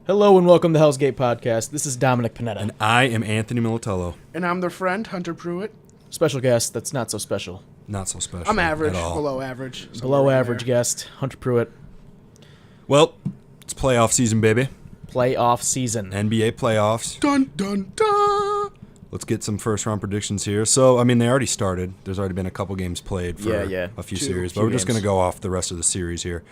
Hello and welcome to Hell's Gate Podcast. This is Dominick Panetta. And I am Anthony Militello. And I'm their friend, Hunter Pruitt. Special guest that's not so special. Not so special. I'm average, at all. below average. Below average guest, Hunter Pruitt. Well, it's playoff season, baby. Playoff season. NBA playoffs. Dun, dun, dun. Let's get some first-round predictions here. So, I mean, they already started. There's already been a couple games played for a few series. But we're just going to go off the rest of the series here.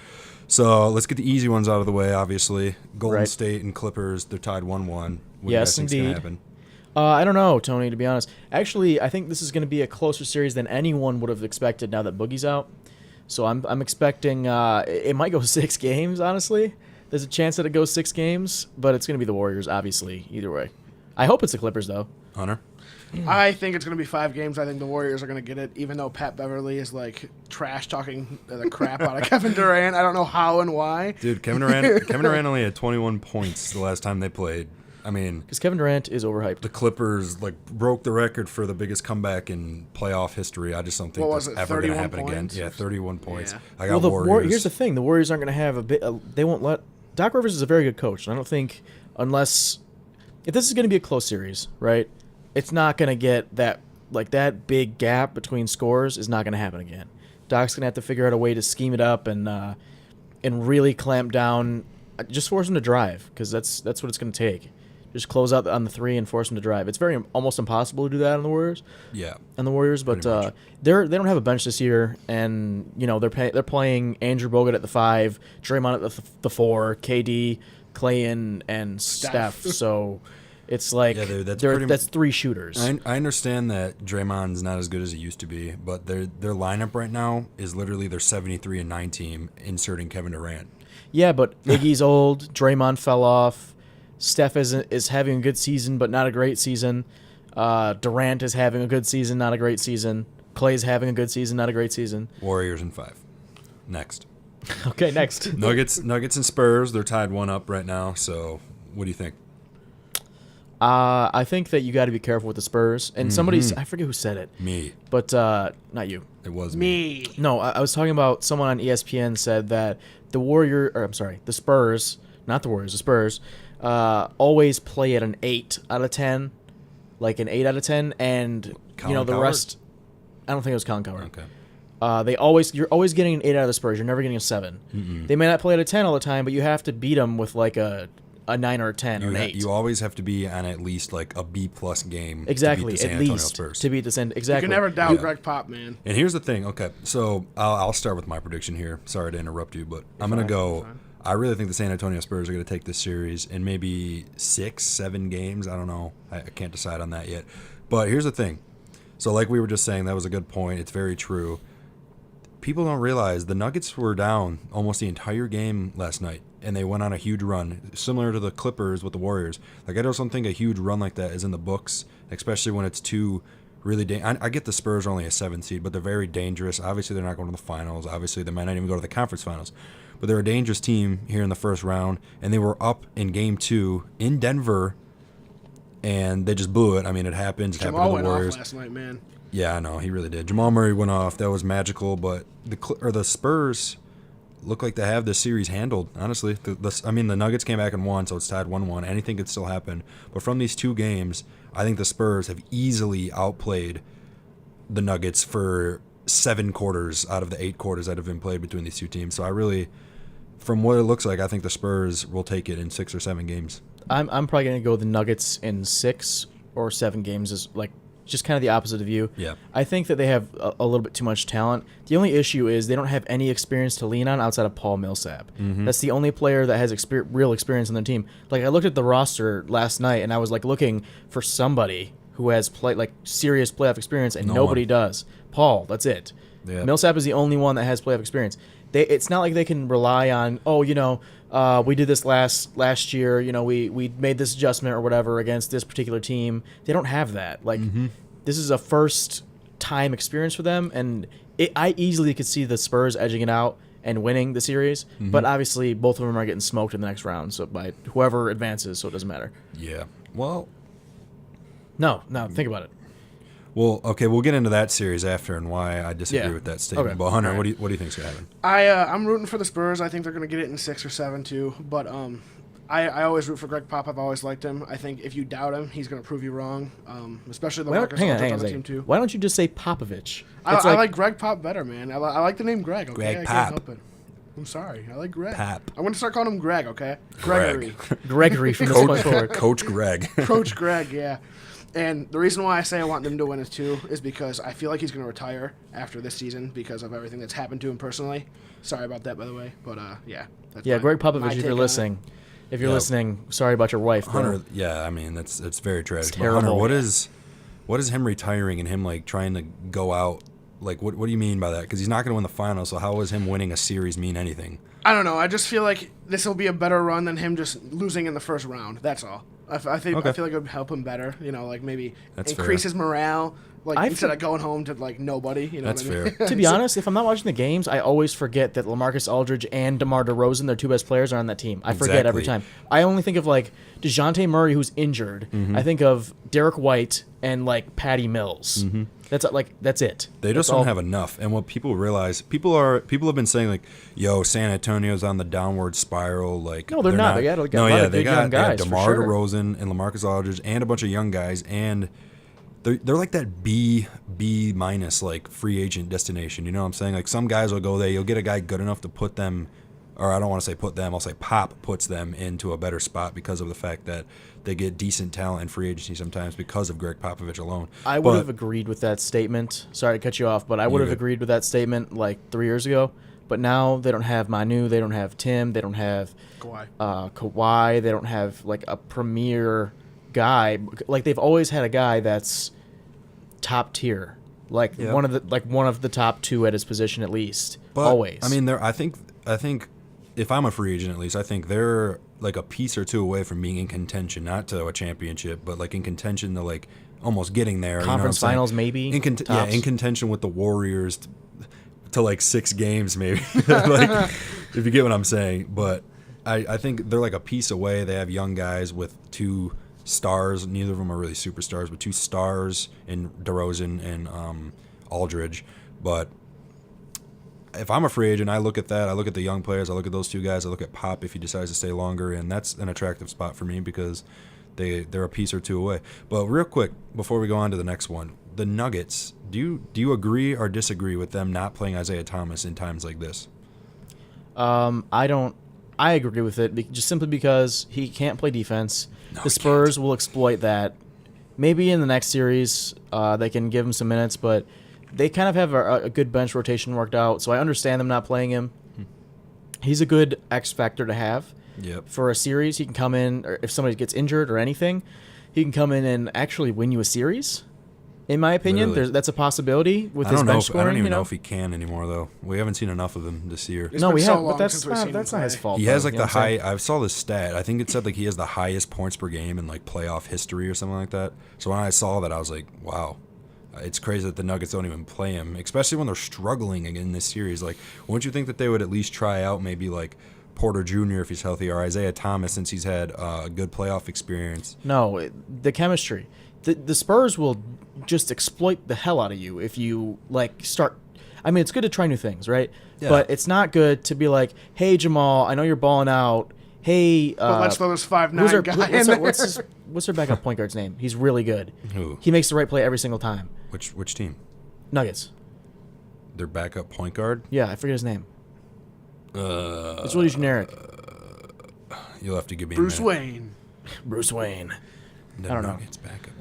So, let's get the easy ones out of the way, obviously. Golden State and Clippers, they're tied 1-1. What do you guys think's going to happen? I don't know, Tony, to be honest. Actually, I think this is going to be a closer series than anyone would have expected now that Boogie's out. So I'm expecting it might go 6 games, honestly. There's a chance that it goes 6 games, but it's going to be the Warriors, obviously, either way. I hope it's the Clippers, though. Hunter? I think it's going to be 5 games. I think the Warriors are going to get it, even though Pat Beverly is, like, trash-talking the crap out of Kevin Durant. I don't know how and why. Dude, Kevin Durant only had 21 points the last time they played. I mean, because Kevin Durant is overhyped. The Clippers broke the record for the biggest comeback in playoff history. I just don't think that's ever going to happen again. Yeah, 31 points. Yeah. I got Warriors. Here's the thing: the Warriors aren't going to have a bit. They won't let. Doc Rivers is a very good coach, and I don't think if this is going to be a close series, right? It's not going to get that big gap between scores is not going to happen again. Doc's going to have to figure out a way to scheme it up and really clamp down. Just force him to drive because that's what it's going to take. Just close out on the 3 and force them to drive. It's almost impossible to do that on the Warriors. Yeah, on the Warriors, but they don't have a bench this year, and they're playing Andrew Bogut at the 5, Draymond at the 4, KD, Clay, and Steph. So it's like that's 3 shooters. I understand that Draymond's not as good as he used to be, but their lineup right now is literally their 73-9 team, inserting Kevin Durant. Yeah, but Iggy's old. Draymond fell off. Steph is having a good season, but not a great season. Durant is having a good season, not a great season. Clay's having a good season, not a great season. Warriors in 5. Next. Okay, next. Nuggets and Spurs, they're tied 1-1 right now. So, what do you think? I think that you got to be careful with the Spurs. And I forget who said it. Me. But not you. It was me. No, I was talking about someone on ESPN said that the Spurs, not the Warriors, the Spurs, always play at an 8 out of 10, like an 8 out of 10, and Colin the Coward? Rest. I don't think it was Colin Coward. Okay. You're always getting an 8 out of the Spurs. You're never getting a 7. Mm-mm. They may not play at a 10 all the time, but you have to beat them with like a 9 or a 10 or an 8. You always have to be on at least like a B+ game. Exactly, to beat the San at Antonio least Spurs. to beat the San. Exactly. You can never doubt Greg Pop, man. And here's the thing. Okay, so I'll start with my prediction here. Sorry to interrupt you, but I'm gonna go. I really think the San Antonio Spurs are going to take this series in maybe 6-7 games. I don't know. I can't decide on that yet. But here's the thing. So like we were just saying, that was a good point. It's very true. People don't realize the Nuggets were down almost the entire game last night, and they went on a huge run, similar to the Clippers with the Warriors. Like, I just don't think a huge run like that is in the books, especially when it's two really I get the Spurs are only a 7 seed, but they're very dangerous. Obviously, they're not going to the finals. Obviously, they might not even go to the conference finals. But they're a dangerous team here in the first round, and they were up in Game 2 in Denver, and they just blew it. I mean, it happens. It happened to the Warriors. Off last night, man. Yeah, I know. He really did. Jamal Murray went off. That was magical, but the Spurs look like they have this series handled, honestly. The Nuggets came back and won, so it's tied 1-1. Anything could still happen. But from these 2 games, I think the Spurs have easily outplayed the Nuggets for 7 quarters out of the 8 quarters that have been played between these 2 teams. So I really, from what it looks like, I think the Spurs will take it in 6 or 7 games. I'm probably going to go the Nuggets in 6 or 7 games, is like just kind of the opposite of you. Yeah. I think that they have a little bit too much talent. The only issue is they don't have any experience to lean on outside of Paul Millsap. Mm-hmm. That's the only player that has real experience on their team. Like, I looked at the roster last night, and I was like looking for somebody who has serious playoff experience, and nobody does. Paul, that's it. Yeah. Millsap is the only one that has playoff experience. It's not like they can rely on, we did this last year, we made this adjustment or whatever against this particular team. They don't have that. Like, This is a first-time experience for them, and I easily could see the Spurs edging it out and winning the series, but obviously both of them are getting smoked in the next round, so by whoever advances, so it doesn't matter. Yeah. Well, No, think about it. Well, okay, we'll get into that series after and why I disagree with that statement. Okay. But Hunter, what do you think's gonna happen? I'm rooting for the Spurs. I think they're going to get it in 6 or 7 too. But I always root for Greg Pop. I've always liked him. I think if you doubt him, he's going to prove you wrong. Especially the Marcus Aldridge on the team too. Why don't you just say Popovich? I like Greg Pop better, man. I like the name Greg. Okay? Greg I Pop. can't help it. I'm sorry. I like Greg. Pap. I'm going to start calling him Greg, okay? Gregory. Gregory from this point forward. Coach Greg. Coach Greg, yeah. And the reason why I say I want them to win it too is because I feel like he's going to retire after this season because of everything that's happened to him personally. Sorry about that, by the way. But, yeah. That's Greg Popovich, if you're listening. If you're listening, sorry about your wife. Hunter, yeah, I mean, it's very tragic. It's terrible. Hunter, what is him retiring and him, like, trying to go out? Like, what do you mean by that? Because he's not going to win the finals, so how does him winning a series mean anything? I don't know. I just feel like this will be a better run than him just losing in the first round. That's all. I feel like it would help him better. Like maybe increase his morale. Instead of going home to nobody. That's fair. To be honest, if I'm not watching the games, I always forget that LaMarcus Aldridge and DeMar DeRozan, their two best players, are on that team. I forget every time. I only think of DeJounte Murray, who's injured. I think of Derek White and Patty Mills. That's it. They just don't have enough. And what people realize, people have been saying San Antonio's on the downward spiral. No, they're not. They got a lot of good young guys. DeMar DeRozan and LaMarcus Aldridge and a bunch of young guys, and they're like that B minus free agent destination. You know what I'm saying? Some guys will go there. You'll get a guy good enough to put them, or I don't want to say put them. I'll say Pop puts them into a better spot because of the fact that they get decent talent in free agency sometimes because of Greg Popovich alone. I would have agreed with that statement. Sorry to cut you off, but I would have agreed with that statement 3 years ago. But now they don't have Manu, they don't have Tim, they don't have Kawhi, they don't have a premier guy. They've always had a guy that's top tier, one of the top two at his position at least. But, always. I mean, I think if I'm a free agent at least, I think they're a piece or two away from being in contention, not to a championship, but in contention to almost getting there. Conference finals maybe. In contention with the Warriors to 6 games maybe. If you get what I'm saying. But I think they're a piece away. They have young guys with 2 stars. Neither of them are really superstars, but 2 stars in DeRozan and Aldridge. But if I'm a free agent, I look at that. I look at the young players. I look at those 2 guys. I look at Pop if he decides to stay longer, and that's an attractive spot for me because they're a piece or 2 away. But real quick, before we go on to the next one, the Nuggets. Do you agree or disagree with them not playing Isaiah Thomas in times like this? I don't. I agree with it just simply because he can't play defense. The Spurs will exploit that. Maybe in the next series they can give him some minutes, but they kind of have a good bench rotation worked out, so I understand them not playing him. He's a good X factor to have. Yep. For a series, he can come in, or if somebody gets injured or anything, he can come in and actually win you a series. In my opinion, that's a possibility with his bench scoring. I don't even know if he can anymore, though. We haven't seen enough of him this year. No, we haven't, but that's not his fault. He has the high. I saw this stat. I think it said he has the highest points per game in playoff history or something like that. So when I saw that, I was like, wow. It's crazy that the Nuggets don't even play him, especially when they're struggling in this series. Wouldn't you think that they would at least try out maybe Porter Jr. if he's healthy, or Isaiah Thomas since he's had a good playoff experience? No, the chemistry. The Spurs will just exploit the hell out of you if you start. I mean, it's good to try new things, right? Yeah. But it's not good to be hey, Jamal, I know you're balling out. Hey, but let's throw this 5'9" guy. What's their backup point guard's name? He's really good. Who? He makes the right play every single time. Which team? Nuggets. Their backup point guard? Yeah, I forget his name. It's really generic. You'll have to give me Bruce Wayne. Bruce Wayne. I don't know. It's backup.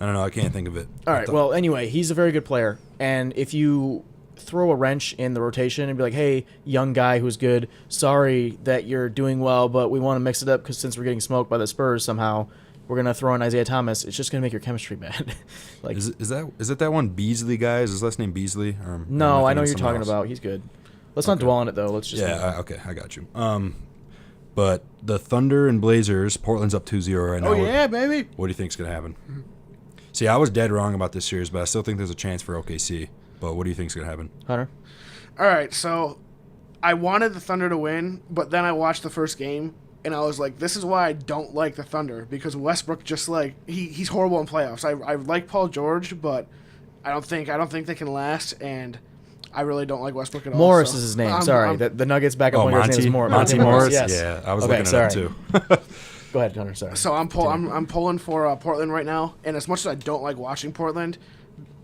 I don't know. I can't think of it. All right. Well, anyway, he's a very good player, and if you throw a wrench in the rotation and be hey, young guy who's good, sorry that you're doing well, but we want to mix it up because since we're getting smoked by the Spurs somehow, we're going to throw in Isaiah Thomas. It's just going to make your chemistry bad. Is it that one Beasley guy? Is his last name Beasley? No, I know you're talking about. He's good. Let's not dwell on it, though. Let's just... Yeah, okay, I got you. But the Thunder and Blazers, Portland's up 2-0 right now. Oh, yeah, baby. What do you think's going to happen? See, I was dead wrong about this series, but I still think there's a chance for OKC. But what do you think's going to happen? Hunter? All right, so I wanted the Thunder to win, but then I watched the first game, and I was like, this is why I don't like the Thunder, because Westbrook just he's horrible in playoffs. I like Paul George, but I don't think they can last, and I really don't like Westbrook at all. Morris is his name. The Nuggets backup point guard's name is Morris. Monty Morris? Yes. Yeah, I was looking at him too. Go ahead, Hunter. Sorry. So I'm pulling for Portland right now, and as much as I don't like watching Portland,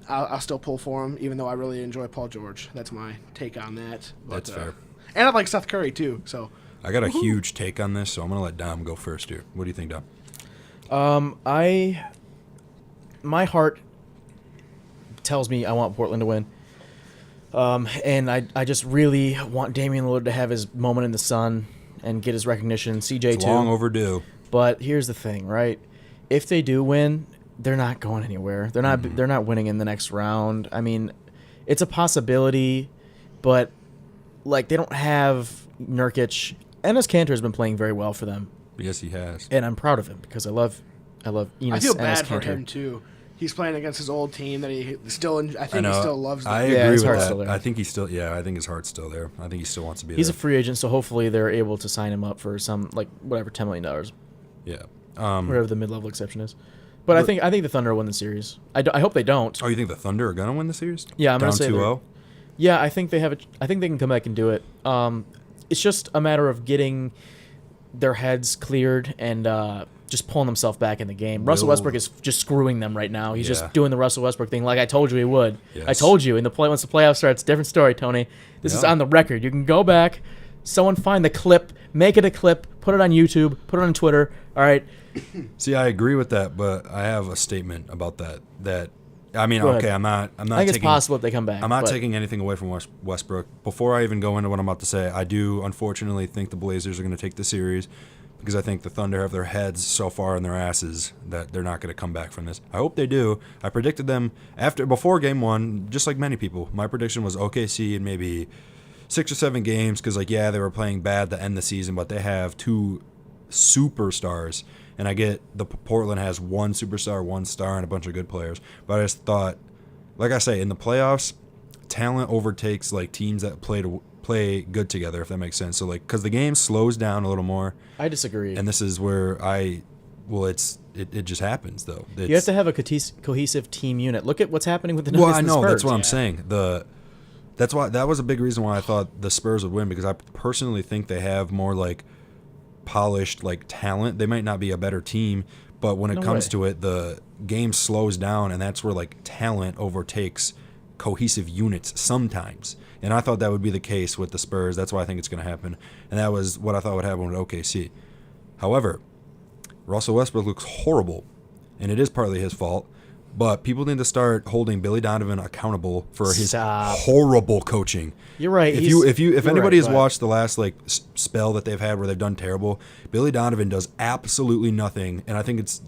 I'll still pull for him, even though I really enjoy Paul George. That's my take on that. That's fair. And I like Seth Curry too. So I got a huge take on this, so I'm gonna let Dom go first here. What do you think, Dom? My heart tells me I want Portland to win. And I just really want Damian Lillard to have his moment in the sun and get his recognition. CJ It's too. long overdue. But here's the thing, right? If they do win, they're not going anywhere. They're not. They're not winning in the next round. I mean, it's a possibility, but like they don't have Nurkic. Enes Kanter has been playing very well for them. Yes, he has. And I'm proud of him because I love Enes I feel bad Kanter. for him too. He's playing against his old team that he still. I think I he still loves. Them. I Yeah, agree his with heart's that. still there. I think he's still. Yeah, I think his heart's still there. I think he still wants to be He's there. a free agent, so hopefully they're able to sign him up for some like whatever $10 million, Yeah. whatever the mid-level exception is. But I think the Thunder will win the series. I hope they don't. Oh, you think the Thunder are gonna win the series? Yeah, I'm down gonna say 2-0. Yeah, I think they have. I think they can come back and do it. It's just a matter of getting their heads cleared and just pulling themselves back in the game. Russell Westbrook is just screwing them right now. He's Yeah. just doing the Russell Westbrook thing, like I told you he would. Yes. I told you once the playoffs starts, different story, Tony. This is Yeah. on the record. You can go back, someone find the clip, make it a clip, put it on YouTube, put it on Twitter. All right. See, I agree with that, but I have a statement about that. I mean, Go okay, ahead. I'm not. I think it's possible if they come back. I'm not but taking anything away from Westbrook. Before I even go into what I'm about to say, I do unfortunately think the Blazers are going to take the series because I think the Thunder have their heads so far in their asses that they're not going to come back from this. I hope they do. I predicted them before Game 1, just like many people. My prediction was OKC in maybe 6 or 7 games because, like, yeah, they were playing bad to end the season, but they have 2 superstars. And I get the Portland has 1 superstar, 1 star, and a bunch of good players. But I just thought, like I say, in the playoffs, talent overtakes like teams that play good together, if that makes sense. So like, because the game slows down a little more. I disagree. And this is where it just happens though. You have to have a cohesive team unit. Look at what's happening with the Nuggets. Well, I and the know Spurs. that's what I'm saying. That's why that was a big reason why I thought the Spurs would win because I personally think they have more like polished like talent. They might not be a better team, but when it comes to it, the game slows down, and that's where like talent overtakes cohesive units sometimes. And I thought that would be the case with the Spurs. That's why I think it's going to happen, and that was what I thought would happen with OKC. However, Russell Westbrook looks horrible, and it is partly his fault. But people need to start holding Billy Donovan accountable for his horrible coaching. You're right. If anybody has right. watched the last like spell that they've had where they've done terrible, Billy Donovan does absolutely nothing, and I think it's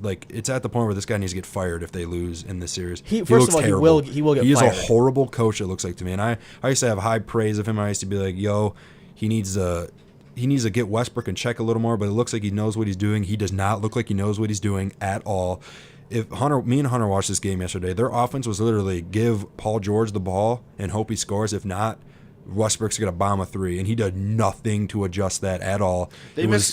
at the point where this guy needs to get fired if they lose in this series. He will get fired. He is a horrible coach. It looks like to me, and I used to have high praise of him. I used to be like, yo, he needs to get Westbrook in check a little more, but it looks like he knows what he's doing. He does not look like he knows what he's doing at all. If me and Hunter watched this game yesterday, their offense was literally give Paul George the ball and hope he scores. If not, Westbrook's going to bomb a 3, and he did nothing to adjust that at all. It was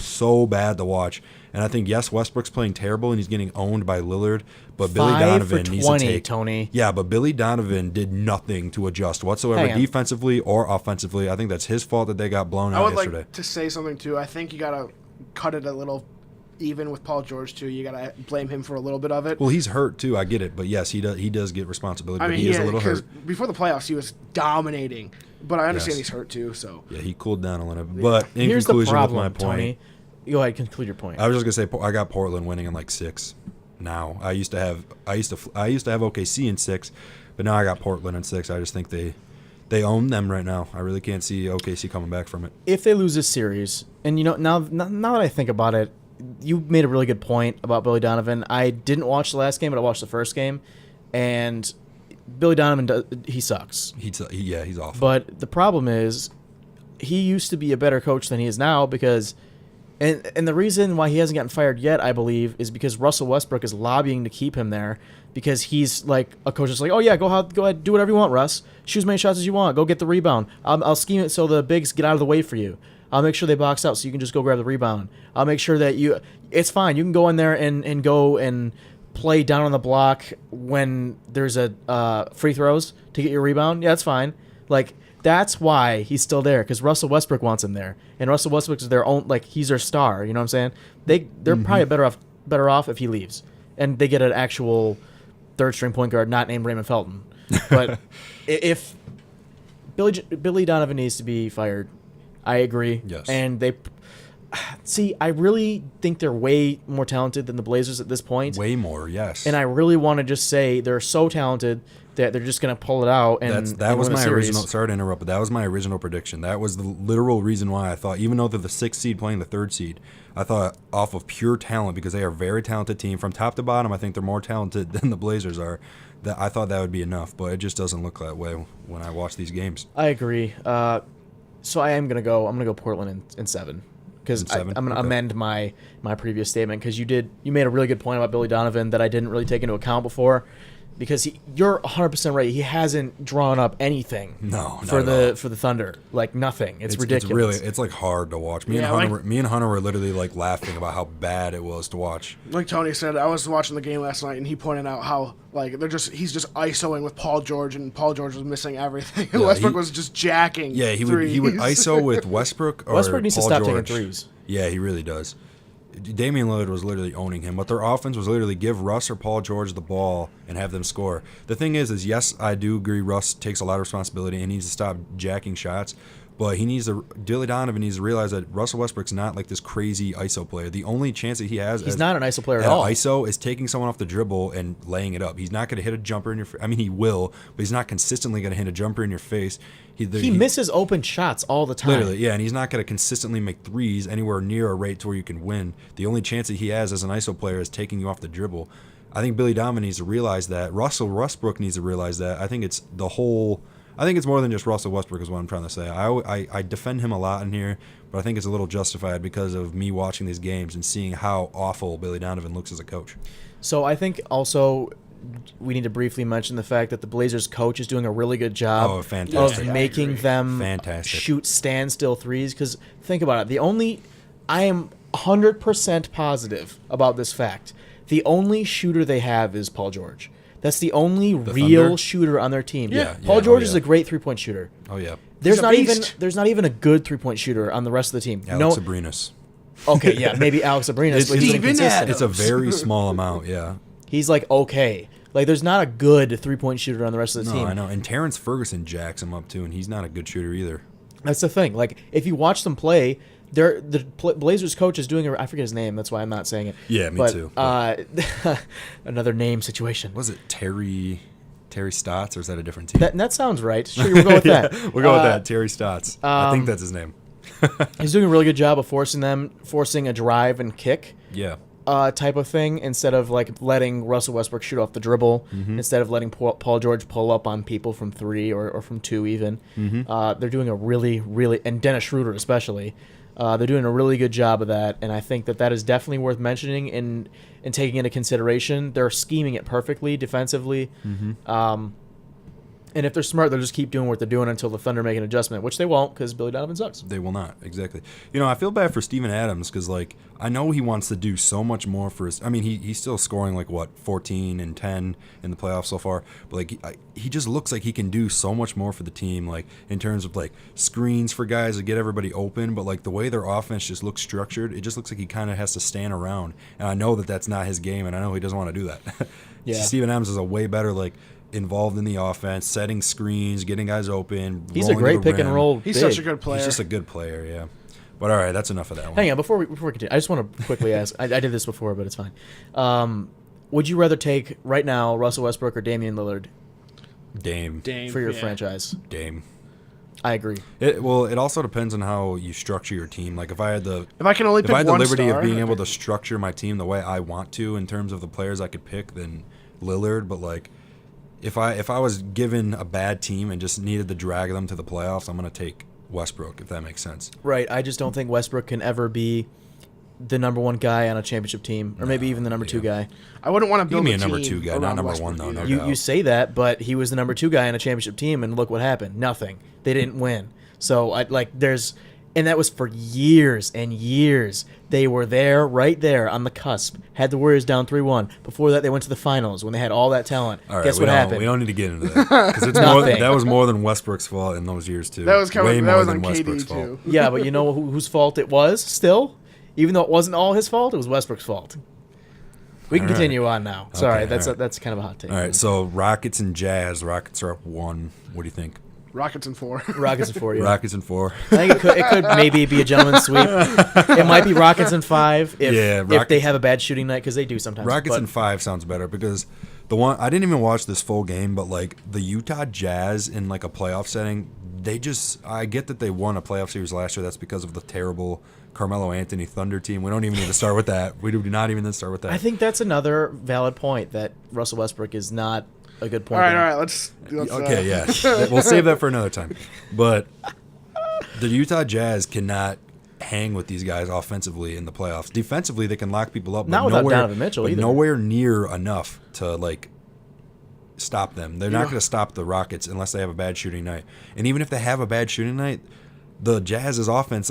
so bad to watch. And I think, yes, Westbrook's playing terrible, and he's getting owned by Lillard, but Billy Donovan needs to take. Tony. Yeah, but Billy Donovan did nothing to adjust whatsoever defensively or offensively. I think that's his fault that they got blown out yesterday. I would like to say something, too. I think you got to cut it a little even with Paul George too. You gotta blame him for a little bit of it. Well, he's hurt too. I get it, but yes, he does get responsibility. I mean, but he is a little hurt. Before the playoffs, he was dominating, but I understand he's hurt too. So yeah, he cooled down a little bit. But in here's conclusion, the problem, with my point, Tony. Go ahead, conclude your point. I was just gonna say I got Portland winning in like 6. Now I used to have OKC in 6, but now I got Portland in 6. I just think they own them right now. I really can't see OKC coming back from it. If they lose this series, and now that I think about it, you made a really good point about Billy Donovan. I didn't watch the last game, but I watched the first game, and Billy Donovan he sucks. He's awful. But the problem is, he used to be a better coach than he is now because, and the reason why he hasn't gotten fired yet, I believe, is because Russell Westbrook is lobbying to keep him there because he's like a coach that's like, oh yeah, go ahead, do whatever you want, Russ. Shoot as many shots as you want. Go get the rebound. I'll scheme it so the bigs get out of the way for you. I'll make sure they box out so you can just go grab the rebound. I'll make sure that it's fine. You can go in there and go and play down on the block when there's a free throws to get your rebound. Yeah, that's fine. Like, That's why he's still there, because Russell Westbrook wants him there, and Russell Westbrook is their own, like, he's their star. You know what I'm saying? They're probably better off if he leaves, and they get an actual third string point guard not named Raymond Felton. But if Billy Donovan needs to be fired, I agree. Yes. And I really think they're way more talented than the Blazers at this point. Way more, yes. And I really want to just say they're so talented that they're just going to pull it out. And that was my series. original. Sorry to interrupt, but that was my original prediction. That was the literal reason why I thought, even though they're the 6th seed playing the 3rd seed, I thought off of pure talent, because they are a very talented team from top to bottom. I think they're more talented than the Blazers are. That I thought that would be enough, but it just doesn't look that way when I watch these games. I agree. So I'm gonna go Portland in 7. Because I'm going to amend my previous statement, because you made a really good point about Billy Donovan that I didn't really take into account before, because you're 100% right. He hasn't drawn up anything for the Thunder, like nothing. It's ridiculous. It's like hard to watch. Me and Hunter were literally like laughing about how bad it was to watch. Like Tony said, I was watching the game last night, and he pointed out how like he's just ISOing with Paul George, and Paul George was missing everything. And Westbrook was just jacking. Yeah, he threes. would ISO with Westbrook. Or Westbrook needs Paul to stop George. taking threes. Yeah, he really does. Damian Lillard was literally owning him, but their offense was literally give Russ or Paul George the ball and have them score. The thing is yes, I do agree Russ takes a lot of responsibility and needs to stop jacking shots, but Billy Donovan needs to realize that Russell Westbrook's not like this crazy ISO player. The only chance that he has he's not an ISO player at all. ISO is taking someone off the dribble and laying it up. He's not going to hit a jumper in your face. I mean, he will, but he's not consistently going to hit a jumper in your face. He misses open shots all the time. Literally, yeah, and he's not going to consistently make threes anywhere near a rate to where you can win. The only chance that he has as an ISO player is taking you off the dribble. I think Billy Donovan needs to realize that. Russell Westbrook needs to realize that. I think it's more than just Russell Westbrook is what I'm trying to say. I defend him a lot in here, but I think it's a little justified because of me watching these games and seeing how awful Billy Donovan looks as a coach. So I think also we need to briefly mention the fact that the Blazers coach is doing a really good job of making them shoot standstill threes. Because think about it. I am 100% positive about this fact. The only shooter they have is Paul George. That's the only real Thunder? Shooter on their team. Yeah. Paul George is a great 3-point shooter. Oh yeah. There's not even a good 3-point shooter on the rest of the team. Alex Abrinas. Okay, yeah, maybe Alex Abrinas, but he's inconsistent. It's a very small amount, yeah. He's like okay. Like there's not a good 3-point shooter on the rest of the team. No, I know. And Terrence Ferguson jacks him up too, and he's not a good shooter either. That's the thing. Like if you watch them play, the Blazers coach is doing I forget his name. That's why I'm not saying it. Yeah, me too. Another name situation. Was it Terry Stotts, or is that a different team? That sounds right. Sure, we'll go with that. We'll go with that. Terry Stotts. I think that's his name. He's doing a really good job of forcing a drive and kick. Yeah. Type of thing, instead of like letting Russell Westbrook shoot off the dribble, instead of letting Paul George pull up on people from 3 or from 2 even. They're doing a really, really, and Dennis Schroeder especially, they're doing a really good job of that, and I think that is definitely worth mentioning and taking into consideration. They're scheming it perfectly defensively. And if they're smart, they'll just keep doing what they're doing until the Thunder make an adjustment, which they won't because Billy Donovan sucks. They will not, exactly. I feel bad for Steven Adams because, like, I know he wants to do so much more for his... I mean, he's still scoring, like, 14 and 10 in the playoffs so far. But, like, he just looks like he can do so much more for the team, like, in terms of, like, screens for guys to get everybody open. But, like, the way their offense just looks structured, it just looks like he kind of has to stand around. And I know that that's not his game, and I know he doesn't want to do that. Yeah. Steven Adams is a way better, like... involved in the offense, setting screens, getting guys open. He's a great pick and roll. He's such a good player. He's just a good player, yeah. But all right, that's enough of that one. Hang on, before we continue, I just want to quickly ask. I did this before, but it's fine. Would you rather take right now Russell Westbrook or Damian Lillard? Dame for your franchise. Dame. I agree. It also depends on how you structure your team. Like if I had the liberty of being able to structure my team the way I want to in terms of the players I could pick, then Lillard. But like. If I was given a bad team and just needed to drag them to the playoffs, I'm going to take Westbrook, if that makes sense. Right. I just don't think Westbrook can ever be the number 1 guy on a championship team, or maybe even the number 2 guy. I wouldn't want to build a number 2 guy, not number Westbrook 1 though. No you doubt. say that, but he was the number 2 guy on a championship team, and look what happened. Nothing. They didn't win. So And that was for years and years. They were there, right there on the cusp. Had the Warriors down 3-1. Before that, they went to the finals when they had all that talent. All right, Guess what happened? We don't need to get into that because that was more than Westbrook's fault in those years too. That was way more than on Westbrook's KD fault. too. Yeah, but you know whose fault it was still? Even though it wasn't all his fault, it was Westbrook's fault. We can All right. continue on now. Sorry, Okay, all right. that's kind of a hot take. All right, so Rockets and Jazz. Rockets are up 1. What do you think? Rockets in 4. Rockets in 4, yeah. Rockets in 4. I think it could maybe be a gentleman's sweep. It might be Rockets in 5 if they Rockets- have a bad shooting night, because they do sometimes. Rockets but in 5 sounds better because the one I didn't even watch this full game, but like the Utah Jazz in like a playoff setting, I get that they won a playoff series last year. That's because of the terrible Carmelo Anthony Thunder team. We don't even need to start with that. We do not even need to start with that. I think that's another valid point, that Russell Westbrook is not a good point. All right. Let's Okay, yeah. We'll save that for another time. But the Utah Jazz cannot hang with these guys offensively in the playoffs. Defensively, they can lock people up. Not but without Donovan Mitchell but either. nowhere near enough to like stop them. They're not going to stop the Rockets unless they have a bad shooting night. And even if they have a bad shooting night, the Jazz's offense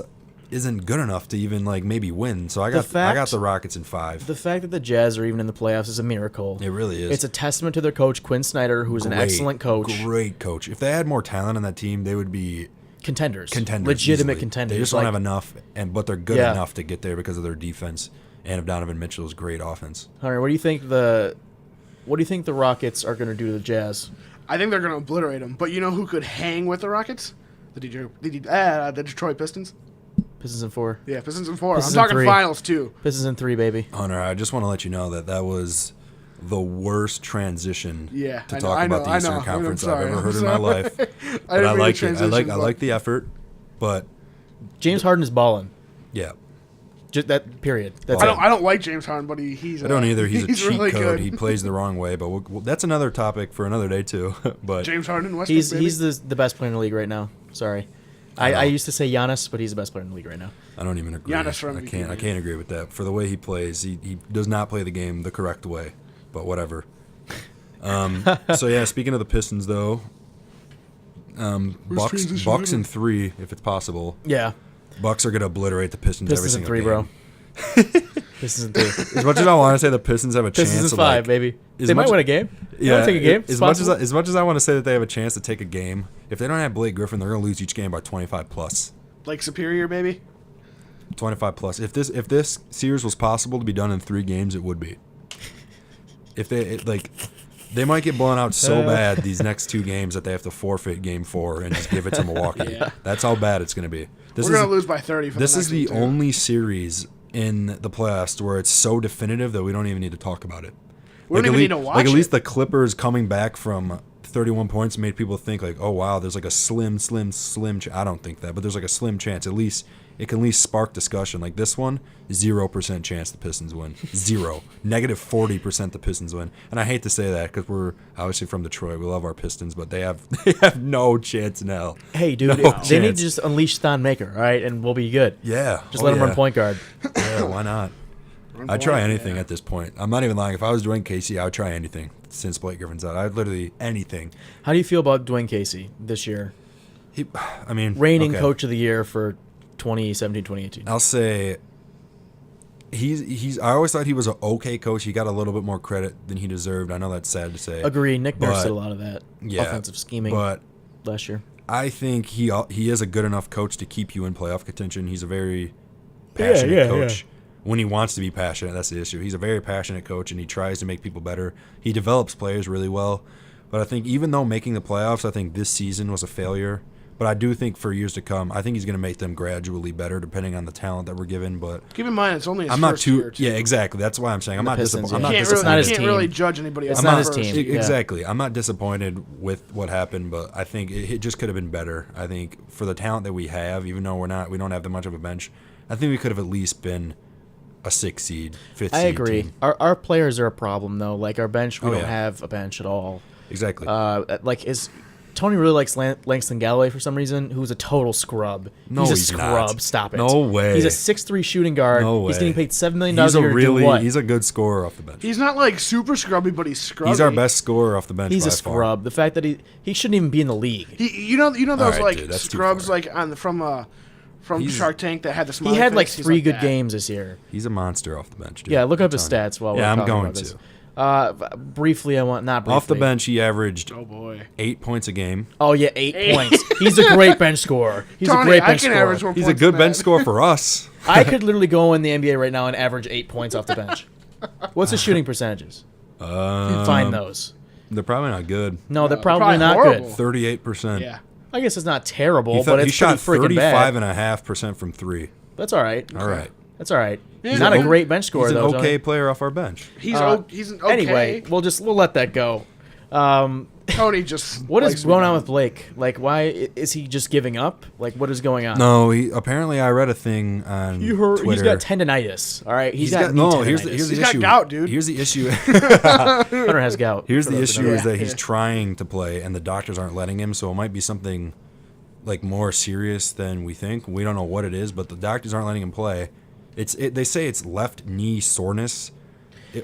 isn't good enough to even like maybe win. So I got the Rockets in 5. The fact that the Jazz are even in the playoffs is a miracle. It really is. It's a testament to their coach, Quinn Snyder, who's an excellent coach. Great coach. If they had more talent on that team, they would be Contenders. Legitimate Easily. contenders. They just don't have enough, but they're good enough to get there because of their defense and of Donovan Mitchell's great offense. Hunter, what do you think the Rockets are going to do to the Jazz? I think they're going to obliterate them. But you know who could hang with the Rockets? The Detroit Pistons. Pistons in 4. Yeah, Pistons in 4. Pistons I'm in talking 3. finals too. Pistons in 3, baby. Hunter, I just want to let you know that was the worst transition to talk about the Eastern Conference I've ever heard in my life. But I like it. I like the effort, but James Harden is balling. yeah. Just that period. That's I it. don't like James Harden, but he's. I don't either. He's a cheat really code. good. He plays the wrong way, but that's another topic for another day too. But James Harden, Westbrook, He's baby. the best player in the league right now. Sorry. I used to say Giannis, but he's the best player in the league right now. I don't even agree. Giannis for I MVP. can't agree with that. For the way he plays, he does not play the game the correct way. But whatever. So yeah, speaking of the Pistons though, Bucks in 3 if it's possible. Yeah. Bucks are gonna obliterate the Pistons every Pistons in single 3, game. bro. Pistons in 3. As much as I want to say the Pistons have a Pistons chance in of 5, baby. as They might much- win a game. They yeah, might take a game. It's as much possible. as I want to say that they have a chance to take a game, if they don't have Blake Griffin, they're gonna lose each game by 25 plus. Like Superior, baby. 25 plus. If this series was possible to be done in 3 games, it would be. If they might get blown out so bad these next 2 games that they have to forfeit game 4 and just give it to Milwaukee. Yeah. That's how bad it's going to be. We're going to lose by 30 for This the is next the one, too. only series in the playoffs where it's so definitive that we don't even need to talk about it. We don't even need to watch at least it. the Clippers coming back from 31 points made people think like, oh wow, there's like a slim I don't think that, but there's like a slim chance. At least it can at least spark discussion. Like this one, 0% chance the Pistons win. 0. Negative 40% the Pistons win. And I hate to say that because we're obviously from Detroit. We love our Pistons, but they have no chance in hell. Hey, dude, No they need chance. to just unleash Thon Maker, all right, and we'll be good. Yeah. Just let him run point guard. Yeah, why not? Run I'd try point, anything yeah. at this point. I'm not even lying. If I was Dwayne Casey, I would try anything since Blake Griffin's out. I'd literally anything. How do you feel about Dwayne Casey this year? Reigning okay. coach of the year for 2017, 2018. I'll say he's. I always thought he was an okay coach. He got a little bit more credit than he deserved. I know that's sad to say. Agree. Nick Nurse but- did a lot of that offensive scheming but last year. I think he is a good enough coach to keep you in playoff contention. He's a very passionate coach. When he wants to be passionate, that's the issue. He's a very passionate coach, and he tries to make people better. He develops players really well. But I think even though making the playoffs, I think this season was a failure. But I do think for years to come, I think he's going to make them gradually better depending on the talent that we're given. But Keep in mind, it's only his I'm not first year, too. Yeah, exactly. That's why I'm saying I'm The not Pistons, disappointed. I'm yeah. not You It's not can't, his really, team. can't really judge anybody else. It's on not his first. team. Yeah. Exactly. I'm not disappointed with what happened, but I think it just could have been better. I think for the talent that we have, even though we don't have that much of a bench, I think we could have at least been a 6 seed, 5th seed. I agree. team. Our players are a problem though. Like our bench, we Oh, don't yeah. have a bench at all. Exactly. Is Tony really likes Langston Galloway for some reason, who's a total scrub. No, he's a he's scrub. not. Stop it. No way. He's a 6'3" shooting guard. No way. He's getting paid $7 million a he's a year to do what? he's a good scorer off the bench. He's not like super scrubby, but he's scrubby. He's our best scorer off the bench. He's by a far. scrub. The fact that he shouldn't even be in the league. You know those right, like dude, that's too scrubs far. like from He's- Shark Tank that had the He smiley had like face. He's 3 good that. games this year. He's a monster off the bench, dude. Yeah, look up I'm his telling stats while you. we're Yeah, I'm talking going about this. to. Briefly, I want not briefly. Off the bench, he averaged Oh boy. 8 points a game. Oh yeah, 8 points. He's a great bench scorer. He's Tony, a great I bench can scorer. average more He's a points good than bench that. scorer for us. I could literally go in the NBA right now and average 8 points off the bench. What's his shooting percentages? Find those. They're probably not good. No, they're they're probably probably not horrible. good. 38%. Yeah. I guess it's not terrible, He, but he it's shot pretty freaking bad. 35.5% from 3. That's all right. All right. That's all right. Yeah, He's not a he's great bench scorer He's an though. okay Tony. player off our bench. He's he's an okay. Anyway, we'll let that go. Tony just. What likes is me going down. on with Blake? Like, why is he just giving up? Like, what is going on? No, he apparently I read a thing on You heard Twitter. he's got tendonitis. All right, He's got no. Here's the He's issue. got gout, dude. Here's the issue. Hunter has gout. Here's for the those who issue don't is know. that he's Yeah. trying to play and the doctors aren't letting him. So it might be something like more serious than we think. We don't know what it is, but the doctors aren't letting him play. They say it's left knee soreness.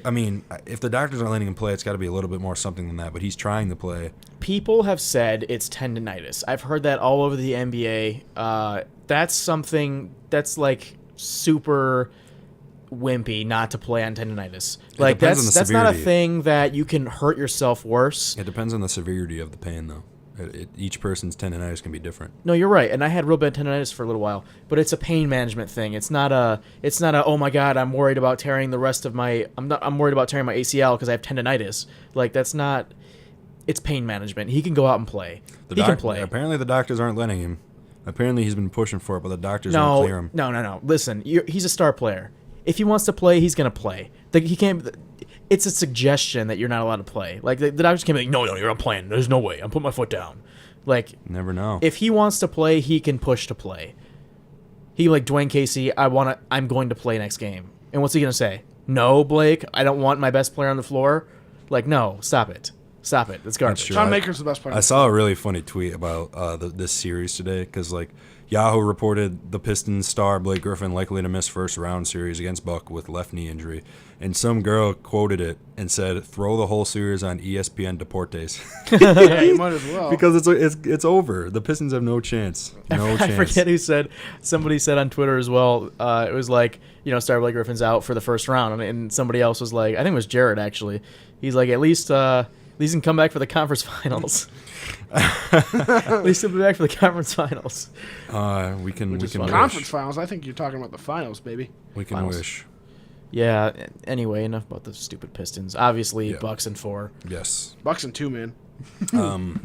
I mean, if the doctors aren't letting him play, it's got to be a little bit more something than that. But he's trying to play. People have said it's tendonitis. I've heard that all over the NBA. That's something that's like super wimpy not to play on tendonitis. Like depends on the that's not a severity. thing that you can hurt yourself worse. It depends on the severity of the pain, though. Each person's tendonitis can be different. No, you're right. And I had real bad tendonitis for a little while, but it's a pain management thing. It's not a oh my god, I'm worried about tearing the rest of my I'm worried about tearing my ACL because I have tendonitis. Like that's not it's pain management. He can go out and play. He can play. Apparently, the doctors aren't letting him. Apparently, he's been pushing for it, but the doctors won't clear him. No. Listen, he's a star player. If he wants to play, he's gonna play. He can't. It's a suggestion that you're not allowed to play. Like the doctors can't be like, no, you're not playing. There's no way. I'm putting my foot down. Like Never know. if he wants to play, he can push to play. He like Dwayne Casey. I'm going to play next game. And what's he gonna say? No, Blake. I don't want my best player on the floor. Like no, stop it. Stop it. It's garbage. true. Sean Maker's the best player. I saw a really funny tweet about this series today because like Yahoo reported the Pistons star Blake Griffin likely to miss first round series against Buck with left knee injury, and some girl quoted it and said, "Throw the whole series on ESPN Deportes," Yeah, you might as well. because it's over. The Pistons have no chance. No I chance. forget who said. Somebody said on Twitter as well. It was like Star Blake Griffin's out for the first round, and somebody else was like, I think it was Jared actually. He's like, at least he can come back for the conference finals. At least he'll be back for the conference finals. We can is wish. fun. Conference finals. I think you're talking about the finals, baby. We can Finals. wish. Yeah. Anyway, enough about the stupid Pistons. Obviously, Yeah. Bucks and 4. Yes. Bucks and 2, man.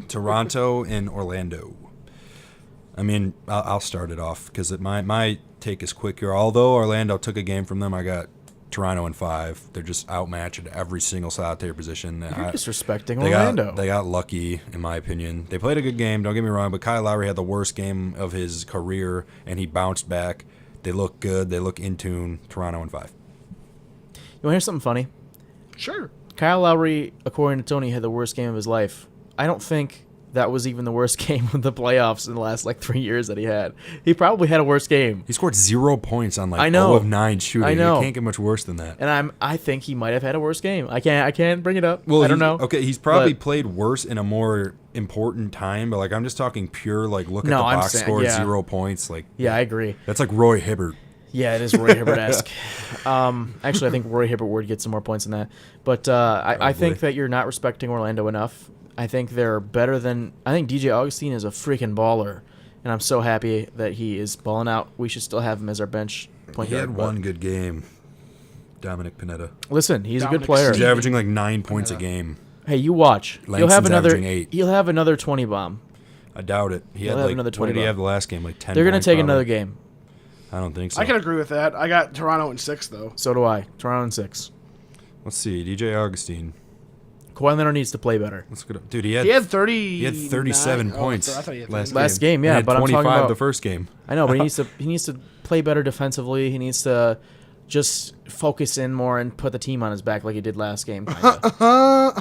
Toronto and Orlando. I mean, I'll start it off because my take is quick here. Although Orlando took a game from them, I got Toronto in 5. They're just outmatched at every single solitary position. You're disrespecting They Orlando. they got lucky, in my opinion. They played a good game, don't get me wrong, but Kyle Lowry had the worst game of his career, and he bounced back. They look good. They look in tune. Toronto in 5. You want to hear something funny? Sure. Kyle Lowry, according to Tony, had the worst game of his life. I don't think that was even the worst game of the playoffs in the last 3 years that he had. He probably had a worse game. He scored 0 points on I know. 0 of 9 shooting. I know. It can't get much worse than that. And I think he might have had a worse game. I can't bring it up. I don't know. Okay, he's probably But- played worse in a more important time, but I'm just talking pure look at the No, I'm box saying- score, yeah. 0 points. Yeah, I agree. That's like Roy Hibbert. Yeah, it is Roy Hibbert-esque. Actually, I think Roy Hibbert would get some more points than that. But I think that you're not respecting Orlando enough. I think they're better than... I think DJ Augustine is a freaking baller, and I'm so happy that he is balling out. We should still have him as our bench point He guard. had but- one good game. Dominick Pineda. Listen, he's a good Dominic player. He's averaging 9 points a game. Hey, you watch. He'll Langston's have another. averaging 8. He'll have another 20 bomb. I doubt it. He He'll had have another what 20 did he bomb. have the last game? 10 They're gonna points, take probably? another game. I don't think so. I can agree with that. I got Toronto in 6, though. So do I. Toronto in 6. Let's see. DJ Augustine. Kawhi Leonard needs to play better. Let's go. Dude, He had 30. he had 37 points I thought he had Last game, And yeah, had but I'm talking 25 about- the first game. I know, but he needs to play better defensively. He needs to just focus in more and put the team on his back like he did last game. Kinda.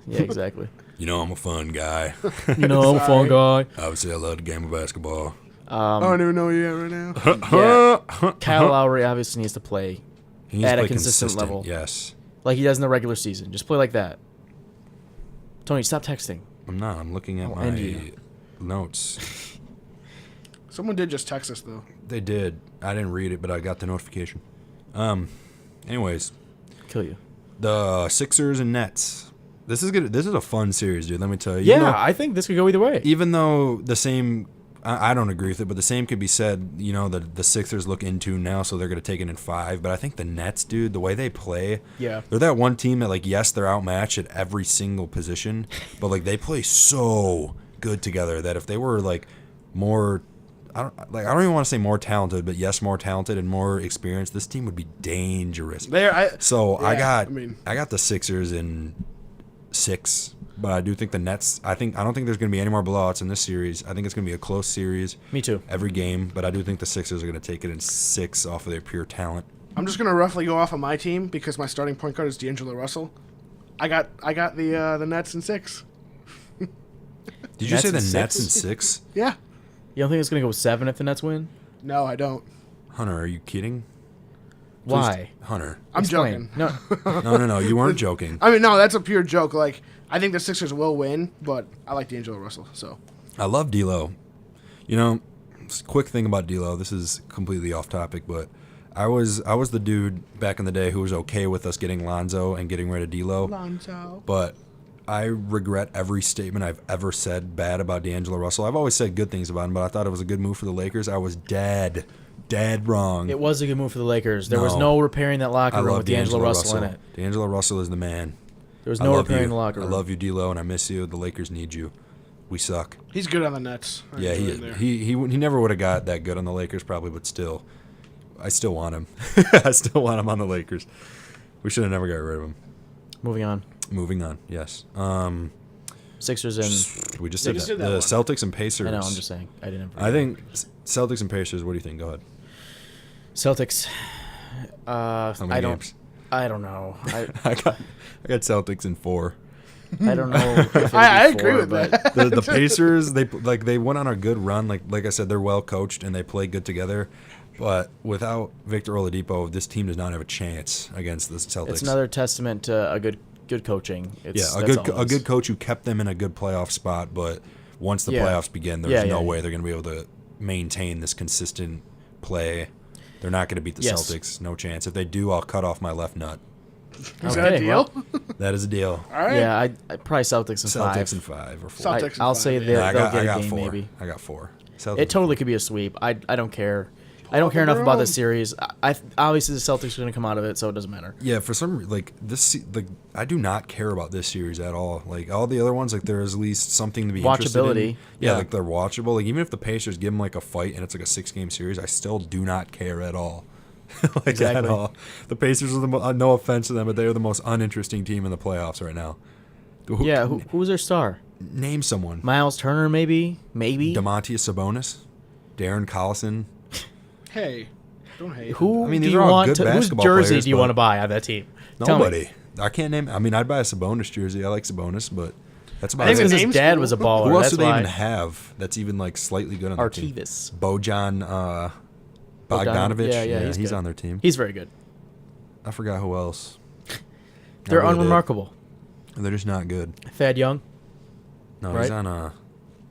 Yeah, exactly. You know I'm a fun guy. You know, I'm a fun guy. Obviously, I love the game of basketball. I don't even know who you have right now. Yeah. Kyle Lowry obviously needs to play He needs at to a play consistent consistent level. Yes. like he does in the regular season. Just play like that. Tony, stop texting. I'm not. I'm looking at I'll my end you. notes. Someone did just text us, though. They did. I didn't read it, but I got the notification. Anyways, Kill you. the Sixers and Nets. This is good. This is a fun series, dude. Let me tell you. Yeah, Even though, I think this could go either way. even though the same, I don't agree with it, but the same could be said. The Sixers look into now, so they're going to take it in 5. But I think the Nets, dude, the way they play, Yeah. they're that one team that, like, yes, they're outmatched at every single position, but like they play so good together that if they were like more, I don't even want to say more talented, but yes, more talented and more experienced, this team would be dangerous. I got the Sixers in 6, but I do think the Nets. I don't think there's going to be any more blowouts in this series. I think it's going to be a close series. Me too. Every game, but I do think the Sixers are going to take it in 6 off of their pure talent. I'm just gonna roughly go off of my team because my starting point guard is D'Angelo Russell. I got the Nets in 6. Did you Nets say the in Nets in 6? 6? Yeah. You don't think it's going to go 7 if the Nets win? No, I don't. Hunter, are you kidding? Why? Hunter. I'm Explain. joking. No. No. You weren't joking. I mean, no, that's a pure joke. Like, I think the Sixers will win, but I like D'Angelo Russell. So I love D'Lo. Quick thing about D'Lo. This is completely off topic, but I was the dude back in the day who was okay with us getting Lonzo and getting rid of D'Lo. Lonzo. But I regret every statement I've ever said bad about D'Angelo Russell. I've always said good things about him, but I thought it was a good move for the Lakers. I was dead wrong. It was a good move for the Lakers. There was No. no repairing that locker I room love with D'Angelo Russell in it. D'Angelo Russell is the man. There was I no love repairing you. the locker room. I love you, D'Lo, and I miss you. The Lakers need you. We suck. He's good on the Nets. I Yeah, enjoy him there. he never would have got that good on the Lakers probably, but still, I still want him. I still want him on the Lakers. We should have never got rid of him. Moving on. Moving on. Yes. Sixers and... We just Yeah, did just that. did that The one. Celtics and Pacers. I know, I'm just saying. I didn't... I think Celtics and Pacers. What do you think? Go ahead. Celtics. How many games? I don't know. I got Celtics in 4. I don't know. If it'll I be agree 4, with but that. The Pacers, they went on a good run. Like I said, they're well coached and they play good together. But without Victor Oladipo, this team does not have a chance against the Celtics. It's another testament to a good coaching. Yeah, a good coach who kept them in a good playoff spot. But once the Yeah. playoffs begin, there's no way they're going to be able to maintain this consistent play. They're not going to beat the Yes. Celtics. No chance. If they do, I'll cut off my left nut. Is that a deal? That is a deal. All right. Yeah, I probably Celtics in 5. Celtics in 5 or 4. Celtics in I'll 5, say yeah. they'll I get a got game 4. maybe. I got 4. Celtics It totally could be a sweep. I don't care. I don't care enough about this series. Obviously the Celtics are going to come out of it, so it doesn't matter. Yeah, for some I do not care about this series at all. Like all the other ones, like there is at least something to be interested in. Watchability. Yeah, Yeah. like they're watchable. Like even if the Pacers give them like a fight and it's like a 6-game series, I still do not care at all. At Exactly. all. The Pacers are no offense to them, but they are the most uninteresting team in the playoffs right now. Yeah, who's their star? Name someone. Miles Turner, maybe? Demontius Sabonis, Darren Collison. Hey, don't hate. Who I mean, do these you are all want good to? Whose basketball jersey players, do you but want to buy on that team? Tell me. Nobody. I can't name. I mean, I'd buy a Sabonis jersey. I like Sabonis, but that's about I think That's it. because the his name's dad cool. was a baller. Who else That's do they why. even have that's even like slightly good on their team? Artivas. Bojan Bogdanovic. Yeah, he's good. on their team. He's very good. I forgot who else. They're I really did. unremarkable. They're just not good. Thad Young. No, Right? he's on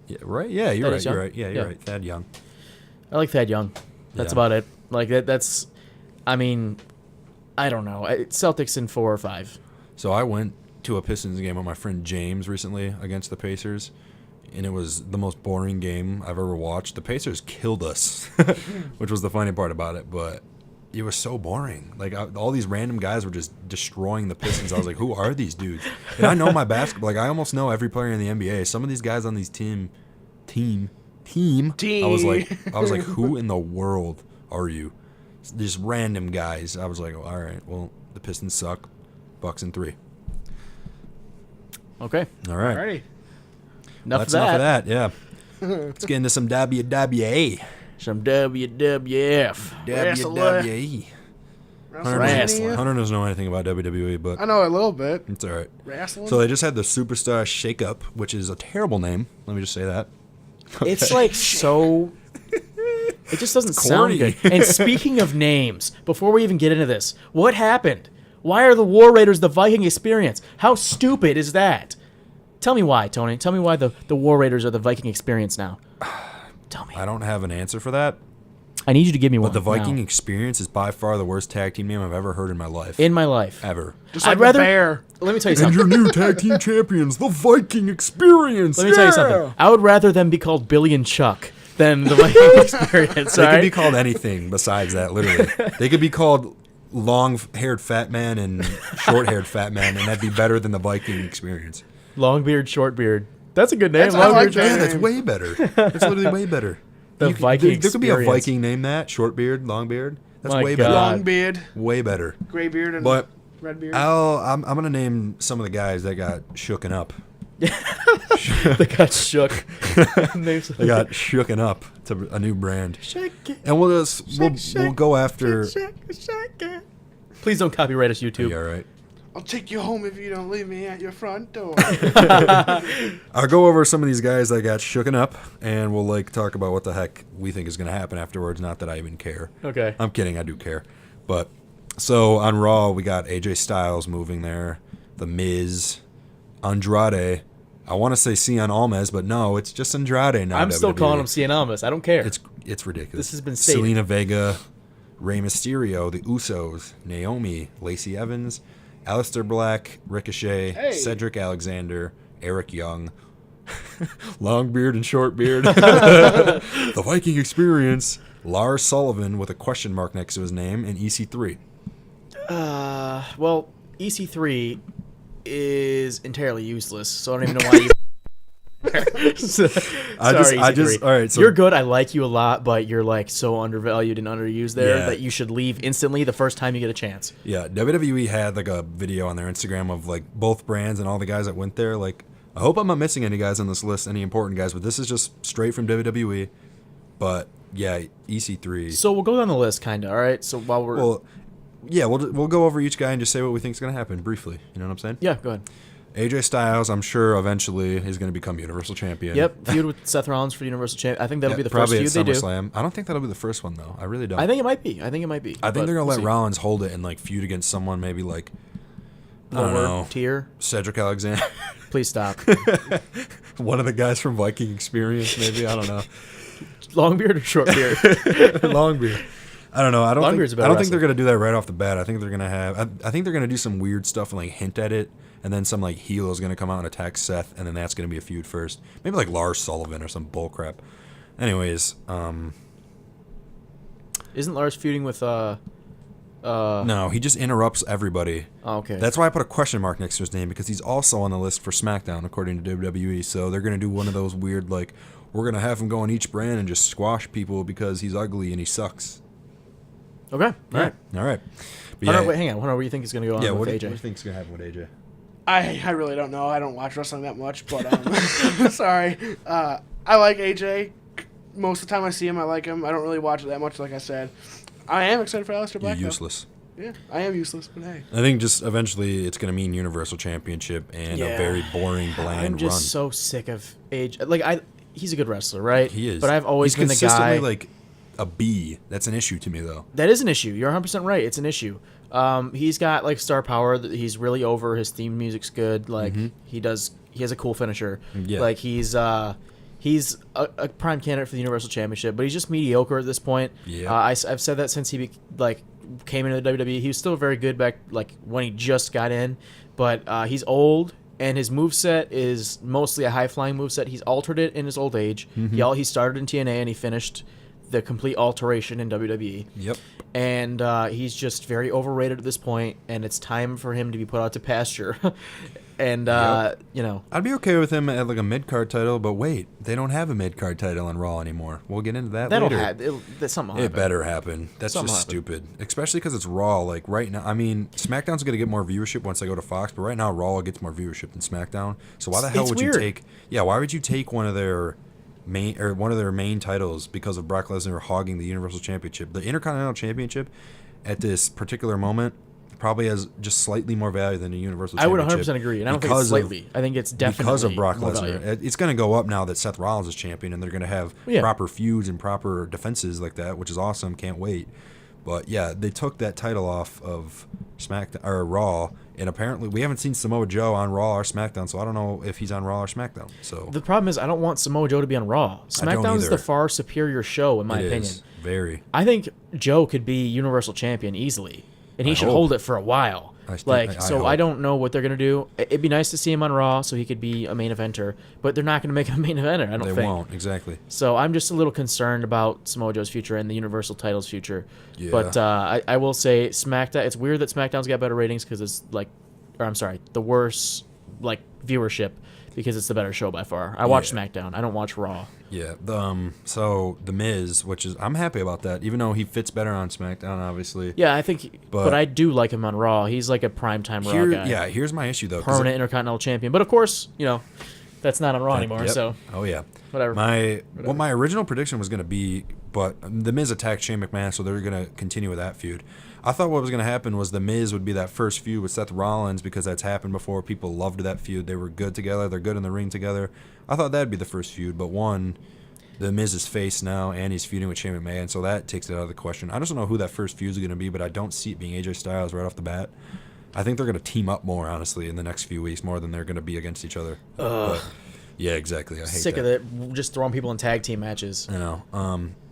Yeah, right. Yeah, you're Thad right. is You're young? right. Yeah, you're Yeah. right. Thad Young. I like Thad Young. That's Yeah. about it. Like that's. I mean, I don't know. Celtics in 4 or 5. So I went to a Pistons game with my friend James recently against the Pacers, and it was the most boring game I've ever watched. The Pacers killed us, which was the funny part about it, but it was so boring. Like all these random guys were just destroying the Pistons. I was like, who are these dudes? And I know my basketball. Like I almost know every player in the NBA. Some of these guys on these team. I was like, who in the world are you? Just random guys. I was like, all right, well, the Pistons suck. Bucks in 3. Okay. All right. Alrighty. That's enough of that. Yeah. Let's get into some WWE. Some WWF. WWE. Wrestling. Hunter doesn't know anything about WWE, but I know a little bit. it's all right. Wrestling. So they just had the Superstar Shakeup, which is a terrible name. Let me just say that. It's like so. It just doesn't sound corny. good. And speaking of names, before we even get into this, what happened? Why are the War Raiders the Viking Experience? How stupid is that? Tell me why, Tony. Tell me why the War Raiders are the Viking Experience now. Tell me. I don't have an answer for that. I need you to give me one. But the Viking now. Experience is by far the worst tag team name I've ever heard in my life. In my life. Ever. Just like I'd rather. the bear. Let me tell you And something. your new tag team champions, the Viking Experience. Let me tell you something. I would rather them be called Billy and Chuck than the Viking Experience. They all could right? be called anything besides that, literally. They could be called long-haired fat man and short-haired fat man, and that'd be better than the Viking Experience. Long beard, short beard. That's a good name. I like Beard, that. Yeah, that's way better. That's literally way better. The Viking there could be a Experience. Viking name that, short beard, long beard. That's My way God. better. Long beard, Way better. gray beard, and But red beard. I'm gonna name some of the guys that got shooken up. They got shook. They got shooken up to a new brand, Shake it. and we'll go after. Shake it. Please don't copyright us, YouTube. Yeah, right. I'll take you home if you don't leave me at your front door. I'll go over some of these guys that got shooken up, and we'll talk about what the heck we think is going to happen afterwards. Not that I even care. Okay. I'm kidding. I do care. But so on Raw, we got AJ Styles moving there, The Miz, Andrade. I want to say Cien Almas, but no, it's just Andrade now. I'm still WWE. calling him Cien Almas. I don't care. It's ridiculous. This has been stated. Selena Vega, Rey Mysterio, The Usos, Naomi, Lacey Evans, Aleister Black, Ricochet, Hey. Cedric Alexander, Eric Young, long beard and short beard, The Viking Experience, Lars Sullivan with a question mark next to his name, and EC3. Well, EC3 is entirely useless, so I don't even know why you. All right. So you're good. I like you a lot, but you're so undervalued and underused there Yeah. that you should leave instantly the first time you get a chance. yeah, WWE had a video on their Instagram of both brands and all the guys that went there. I hope I'm not missing any guys on this list, any important guys, but this is just straight from WWE. But yeah, EC3. So we'll go down the list, kind of. All right. So while we're we'll go over each guy and just say what we think is going to happen briefly. You know what I'm saying? yeah, go ahead. AJ Styles, I'm sure eventually is going to become Universal Champion. Yep, feud with Seth Rollins for Universal Champion. I think that'll be the first probably feud at they do. SummerSlam. I don't think that'll be the first one though. I really don't. I think it might be. I think but they're they're going to let see. Rollins hold it and feud against someone maybe I don't Lower know, tier. Cedric Alexander. Please stop. One of the guys from Viking Experience, maybe. I don't know. Long beard or short beard? Long beard. I don't know. I don't Longbeard's a think better they're wrestler. gonna do that right off the bat. I think they're gonna have. I think they're gonna do some weird stuff and hint at it, and then some heel is gonna come out and attack Seth, and then that's gonna be a feud first. Maybe Lars Sullivan or some bullcrap. Anyways, Isn't Lars feuding with no, he just interrupts everybody. Oh, okay. That's why I put a question mark next to his name because he's also on the list for SmackDown according to WWE. So they're gonna do one of those weird we're gonna have him go on each brand and just squash people because he's ugly and he sucks. okay. All right. All right. But Hunter, wait, hang on. Hunter, what do you think is going to go on what with do AJ? you think's gonna happen with AJ? I really don't know. I don't watch wrestling that much, but sorry. I like AJ. Most of the time I see him, I like him. I don't really watch it that much, like I said. I am excited for Aleister Black. You're though. useless. Yeah, I am useless, but hey. I think just eventually it's going to mean Universal Championship and a very boring, bland I'm just run. so sick of AJ. He's a good wrestler, right? He is. But I've always He's been the guy. consistently a B. That's an issue to me, though. That is an issue. You're 100% right. It's an issue. He's got star power. He's really over. His theme music's good. He has a cool finisher. Yeah. He's a prime candidate for the Universal Championship, but he's just mediocre at this point. Yeah. I've said that since he came into the WWE. He was still very good back when he just got in, but he's old. And his moveset is mostly a high-flying moveset. He's altered it in his old age. He started in TNA and he finished the complete alteration in WWE. Yep. And he's just very overrated at this point, and it's time for him to be put out to pasture. And, I'd be okay with him at a mid-card title, but wait, they don't have a mid-card title on Raw anymore. We'll get into that that'll later. happen. Something will It happen. better happen. That's Something just will happen. stupid. Especially because it's Raw. Right now, I mean, SmackDown's going to get more viewership once they go to Fox, but right now Raw gets more viewership than SmackDown. So why the hell It's would weird. you take... Yeah, why would you take one of their main titles because of Brock Lesnar hogging the Universal Championship? The Intercontinental Championship at this particular moment probably has just slightly more value than the Universal I would Championship. 100% agree, and I don't think it's slightly. I think it's definitely because of Brock more Lesnar. value. It's going to go up now that Seth Rollins is champion, and they're going to have Yeah. proper feuds and proper defenses like that, which is awesome. Can't wait. But yeah, they took that title off of SmackDown or Raw, and apparently we haven't seen Samoa Joe on Raw or SmackDown, so I don't know if he's on Raw or SmackDown. So The problem is I don't want Samoa Joe to be on Raw. SmackDown is either. the far superior show, in my it opinion. is very. I think Joe could be Universal Champion easily, and he I should hope. hold it for a while. I I hope. don't know what they're gonna do. It'd be nice to see him on Raw so he could be a main eventer, but they're not gonna make him a main eventer. I don't They think. won't exactly. So I'm just a little concerned about Samoa Joe's future and the Universal title's future. Yeah. But I will say SmackDown. It's weird that SmackDown's got better ratings because it's the worst viewership because it's the better show by far. I watch SmackDown. I don't watch Raw. Yeah. So the Miz, which is I'm happy about that, even though he fits better on SmackDown, obviously. Yeah, I think, But- but I do like him on Raw. He's like a primetime Raw guy. Yeah. Here's my issue though. 'cause Permanent Intercontinental Champion. But of course, that's not on Raw anymore. Yep. So Oh yeah. whatever. What my original prediction was going to be, but the Miz attacked Shane McMahon, so they're going to continue with that feud. I thought what was going to happen was the Miz would be that first feud with Seth Rollins because that's happened before. People loved that feud. They were good together. They're good in the ring together. I thought that'd be the first feud, but the Miz is face now, and he's feuding with Shane McMahon, so that takes it out of the question. I just don't know who that first feud is going to be, but I don't see it being AJ Styles right off the bat. I think they're going to team up more, honestly, in the next few weeks, more than they're going to be against each other. But, yeah, exactly. I hate Sick that. of it. Just throwing people in tag team matches. You know,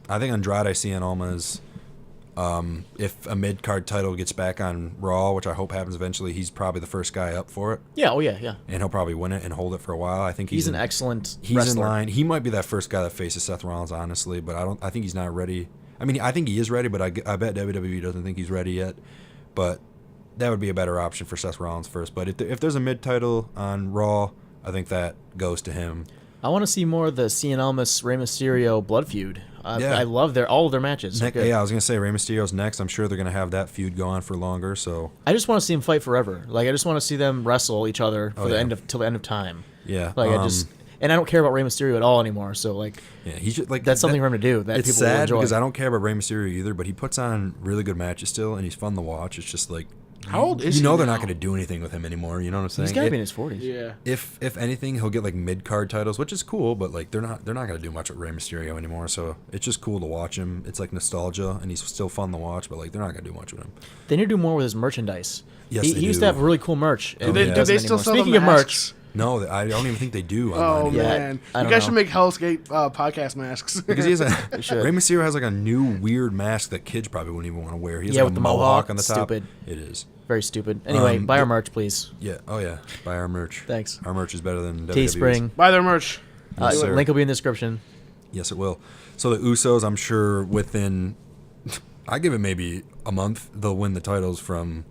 I think Andrade Cien Almas, if a mid-card title gets back on Raw, which I hope happens eventually, he's probably the first guy up for it, Yeah. Oh yeah. Yeah. and he'll probably win it and hold it for a while. I think He's an excellent He's wrestler. in line. He might be that first guy that faces Seth Rollins, honestly, but I think he's not ready. I mean, I think he is ready, but I bet WWE doesn't think he's ready yet. But that would be a better option for Seth Rollins first. But if there's a mid-title on Raw, I think that goes to him. I want to see more of the Cien Almas Rey Mysterio blood feud. Yeah. I love all of their matches. They're good. Yeah, I was gonna say Rey Mysterio's next. I'm sure they're gonna have that feud go on for longer. So I just want to see them fight forever. I just want to see them wrestle each other for till the end of time. yeah, And I don't care about Rey Mysterio at all anymore. So yeah, he's just like that's something for him to do that It's people will sad enjoy. because I don't care about Rey Mysterio either, but he puts on really good matches still, and he's fun to watch. It's just like How old is he they're now? not going to do anything with him anymore. You know what I'm saying? He's got to be in his 40s. Yeah. If anything, he'll get like mid card titles, which is cool, but like they're not going to do much with Rey Mysterio anymore. So it's just cool to watch him. It's like nostalgia, and he's still fun to watch, but like they're not going to do much with him. They need to do more with his merchandise. Yes, he they used do. to have really cool merch. and Do he they doesn't still anymore. sell Speaking the of merch, masks? No, I don't even think they do. Oh Online Yeah, man, I you don't guys should know. make Hell's Gate podcast masks. because he has should. Rey Mysterio has like a new weird mask that kids probably wouldn't even want to wear. He has Yeah, like with a the mohawk. on the top. Stupid. It is. very stupid. Anyway, buy our merch, please. Yeah. Oh yeah. Buy our merch. Thanks. Our merch is better than WWE's. Teespring. Buy their merch. Yes, sir. Link will be in the description. Yes, it will. So the Usos, I'm sure within, I give it maybe a month, they'll win the titles from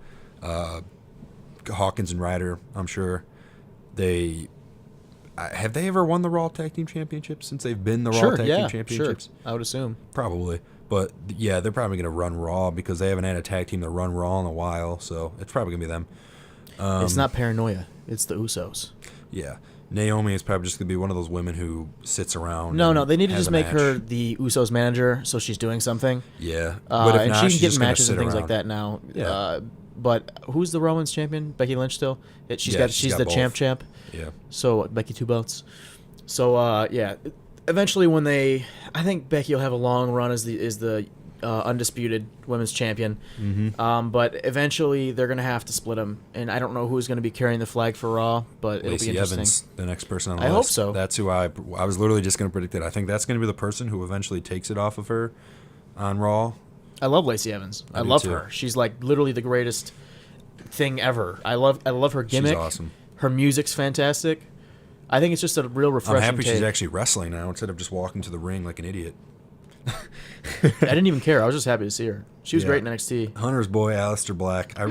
Hawkins and Ryder. I'm sure have they ever won the Raw Tag Team Championships since they've been the Raw Tag Team Championships? Sure. I would assume. Probably. But yeah, they're probably going to run Raw because they haven't had a tag team to run Raw in a while. So it's probably going to be them. It's not paranoia. It's the Usos. Yeah. Naomi is probably just going to be one of those women who sits around. No, they need to has just a make match. her the Usos manager, so she's doing something. Yeah. And not, she she's can get just gonna matches and sit things like around. that now. Yeah. But who's the Roman's champion? Becky Lynch still? She's Yeah, she's got the both. champ. Yeah. So Becky two belts. So yeah, eventually when I think Becky will have a long run as the undisputed women's champion. Mm-hmm. But eventually they're gonna have to split them, and I don't know who's gonna be carrying the flag for Raw, but it'll be Lacey interesting. Evans, the next person on the I list. hope so. That's who I was literally just going to predict it. I think that's going to be the person who eventually takes it off of her on Raw. I love Lacey Evans. I do love too. her. She's like literally the greatest thing ever. I love her gimmick. She's awesome. Her music's fantastic. I think it's just a real I'm refreshing happy she's take. actually wrestling now instead of just walking to the ring like an idiot. I didn't even care. I was just happy to see her. She was Yeah. great in NXT. Hunter's boy, Aleister Black. I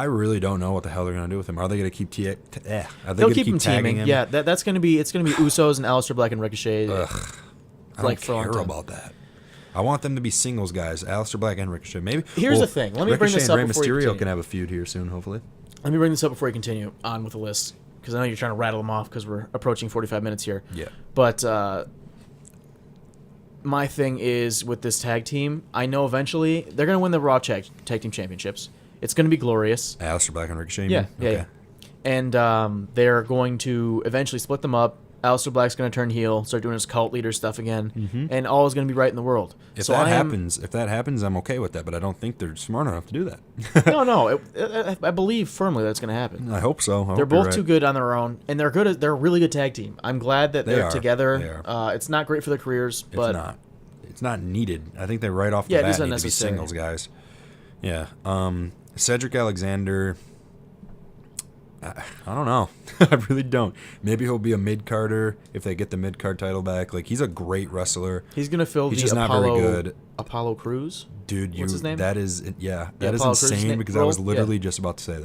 really don't know what the hell they're going to do with him. Are they going to keep are they They'll going to keep him tagging teaming. him? Yeah, it's gonna be Usos and Aleister Black and Ricochet. Ugh, I Like, don't for a long care time. about that. I want them to be singles guys, Aleister Black and Ricochet. Maybe. Here's the thing. Let me bring Ricochet this and up Rey before you Mysterio continue. can have a feud here soon, hopefully. Let me bring this up before you continue on with the list, because I know you're trying to rattle them off because we're approaching 45 minutes here. Yeah. But my thing is with this tag team, I know eventually they're going to win the Raw tag team championships. It's going to be glorious. Aleister Black and Ricochet. you Yeah, mean? yeah, Okay. yeah. And they're going to eventually split them up, Aleister Black's going to turn heel, start doing his cult leader stuff again, and all is going to be right in the world. If that happens, I'm okay with that, but I don't think they're smart enough to do that. No. I believe firmly that's going to happen. I hope so. They're both too good on their own, and they're good. They're a really good tag team. I'm glad that they're together. It's not great for their careers, but it's not needed. I think they right off the bat need to be singles guys. Yeah. Cedric Alexander. I don't know. I really don't. Maybe he'll be a mid-carder if they get the mid-card title back. Like, he's a great wrestler. He's going to fill he's the just Apollo, not very good. Apollo Crews? Dude, what's his name? That is, that is Apollo insane because I was literally just about to say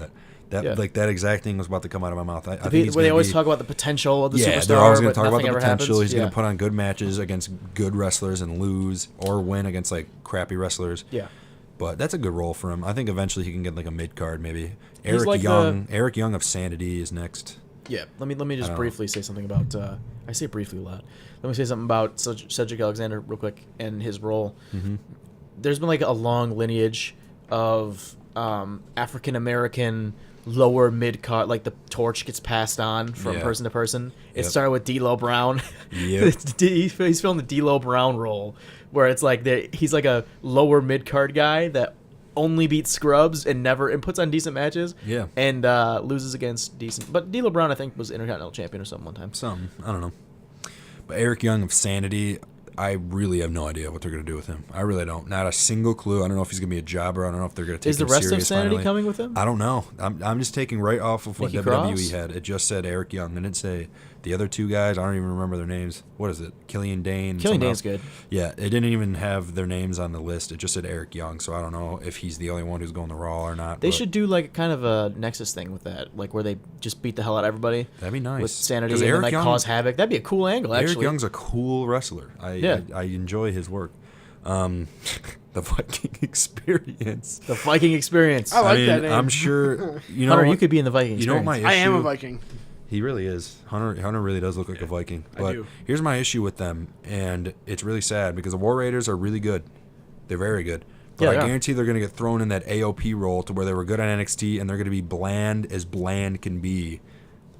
that. That exact thing was about to come out of my mouth. I think he's where they always talk about the potential of the superstar. They're always going to talk about the potential. Happens. He's going to put on good matches against good wrestlers and lose or win against, like, crappy wrestlers. Yeah. But that's a good role for him. I think eventually he can get like a mid card maybe. Eric Young of Sanity is next. Yeah, let me just briefly say something about. I say briefly a lot. Let me say something about Cedric Alexander real quick and his role. Mm-hmm. There's been like a long lineage of African American lower mid card, like the torch gets passed on from person to person. It started with D'Lo Brown. Yep. He's filling the D'Lo Brown role, where it's like he's like a lower mid card guy that only beats scrubs and puts on decent matches. Yeah. And loses against decent. But D'Lo Brown, I think, was Intercontinental Champion or something one time. I don't know. But Eric Young of Sanity, I really have no idea what they're going to do with him. I really don't. Not a single clue. I don't know if he's going to be a jobber. I don't know if they're going to take him serious. Is the rest of Sanity finally coming with him? I don't know. I'm just taking right off of what Nikki WWE Cross? had. It just said Eric Young. It didn't say the other two guys. I don't even remember their names. What is it? Killian Dane? Killian Dane's good. Yeah, it didn't even have their names on the list. It just said Eric Young, so I don't know if he's the only one who's going to Raw or not. They should do like kind of a Nexus thing with that, like where they just beat the hell out of everybody. That'd be nice. With Sanity and then, like, cause havoc. That'd be a cool angle, actually. Eric Young's a cool wrestler. I enjoy his work. The Viking Experience. The Viking Experience. I like that name. I'm sure Hunter, you could be in the Viking Experience. You know what my issue? I am a Viking. He really is. Hunter really does look like a Viking. But I do. Here's my issue with them, and it's really sad because the War Raiders are really good. They're very good. But I guarantee they're going to get thrown in that AOP role to where they were good on NXT, and they're going to be bland as bland can be